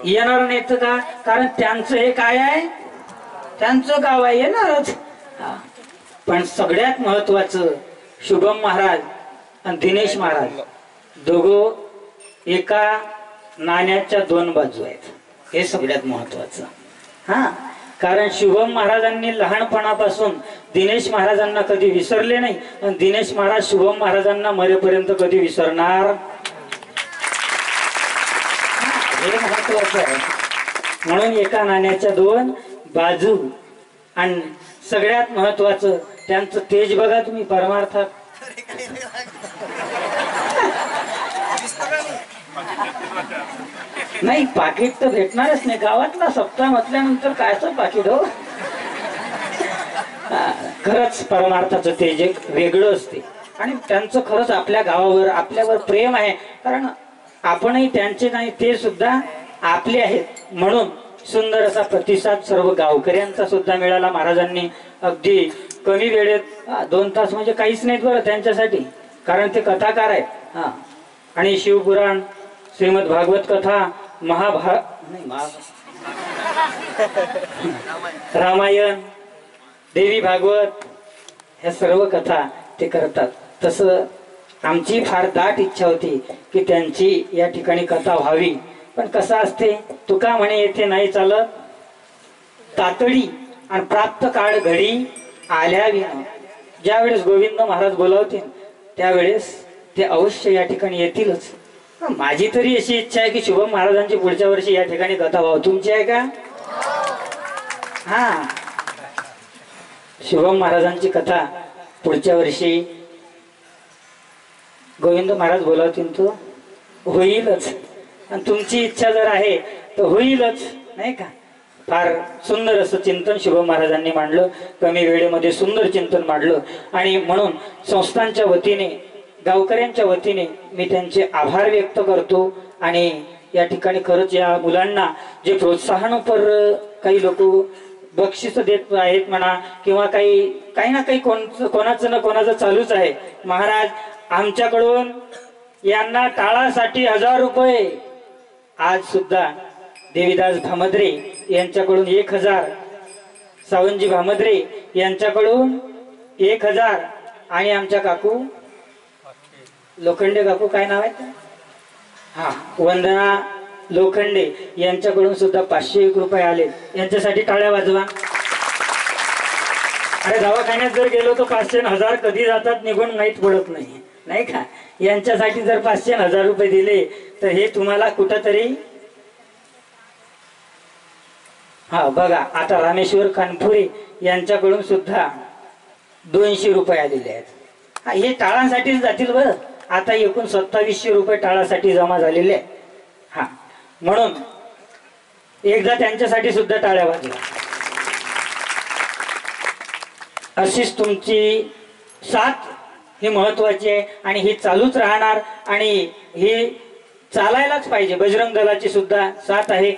येणार नाहीत का? कारण त्यांचं हे काय आहे, त्यांचं गाव आहे, येणारच। पण सगळ्यात महत्वाचं शुभम महाराज आणि दिनेश महाराज दोघं एका नाण्याच्या दोन बाजू आहेत, हे सगळ्यात महत्वाचं। कारण शुभम महाराजांनी लहानपणापासून दिनेश महाराजांना कधी विसरले नाही आणि दिनेश महाराज शुभम महाराजांना मरेपर्यंत कधी विसरणार, हे महत्वाचं आहे। म्हणून एका नाण्याच्या दोन बाजू। आणि सगळ्यात महत्वाचं त्यांचं तेज बघा तुम्ही परमार्थात। नाही पाकिट तर भेटणारच नाही, गावातला सप्ताह म्हटल्यानंतर कायचं पाकिट हो। खरंच परमार्थाचं तेज एक वेगळं असते आणि त्यांचं खरंच आपल्या गावावर आपल्यावर प्रेम आहे, कारण आपणही त्यांचे नाही ते सुद्धा आपले आहेत। म्हणून सुंदर असा प्रतिसाद सर्व गावकऱ्यांचा सुद्धा मिळाला। महाराजांनी अगदी कमी वेळेत 2 तास म्हणजे काहीच नाहीत बरं त्यांच्यासाठी, कारण ते कथाकार आहेत। आणि शिवपुराण, श्रीमद भागवत कथा, रामायण, देवी भागवत ह्या सर्व कथा ते करतात। तसं आमची फार दाट इच्छा होती की त्यांची या ठिकाणी कथा व्हावी, पण कसं असते तुका म्हणे येथे नाही चालत तातडी आणि प्राप्त काळ घडी आल्या विना। ज्या वेळेस गोविंद महाराज बोलावतील त्यावेळेस ते अवश्य या ठिकाणी येतीलच। माझी तरी अशी इच्छा आहे की शुभम महाराजांची पुढच्या वर्षी या ठिकाणी कथा व्हावी। तुमची आहे का? शुभम महाराजांची कथा पुढच्या वर्षी गोविंद महाराज बोलावतील तो होईलच, आणि तुमची इच्छा जर आहे तर होईलच नाही का? फार सुंदर असं चिंतन शुभम महाराजांनी मांडलं. कमी वेळेमध्ये सुंदर चिंतन मांडलं. आणि म्हणून संस्थांच्या वतीने, गावकऱ्यांच्या वतीने मी त्यांचे आभार व्यक्त करतो. आणि या ठिकाणी खरंच या मुलांना जे प्रोत्साहनपर काही लोक बक्षीस देत आहेत म्हणा, किंवा काही ना काही कोणाचं ना कोणाचं चालूच आहे. महाराज आमच्याकडून यांना टाळासाठी 1000 रुपये, आज सुद्धा देवीदास भामद्रे यांच्याकडून 1000, सावंतजी भामद्रे यांच्याकडून 1000, आणि आमच्या काकू लोखंडे, काकू काय नाव आहे, हा वंदना लोखंडे यांच्याकडून सुद्धा 501 रुपये आले. यांच्यासाठी टाळ्या वाजवा. अरे दवाखान्यात जर गेलो तर 500 आणि 1000 कधी जातात निघून माहीत पडत नाही, नाही का. यांच्यासाठी जर 500 आणि 1000 रुपये दिले तर हे तुम्हाला कुठंतरी, हा बघा आता रामेश्वर कानपुरे यांच्याकडून सुद्धा 200 रुपये आलेले आहेत. हा हे टाळांसाठीच जातील बरं. आता एकूण 2700 रुपये टाळासाठी जमा झालेले आहे. हा म्हणून एकदा त्यांच्यासाठी सुद्धा टाळ्या वाजवा. अशीच तुमची साथ ही महत्वाची आहे आणि ही चालूच राहणार आणि ही चालायलाच पाहिजे. बजरंग दलाची सुद्धा साथ आहे.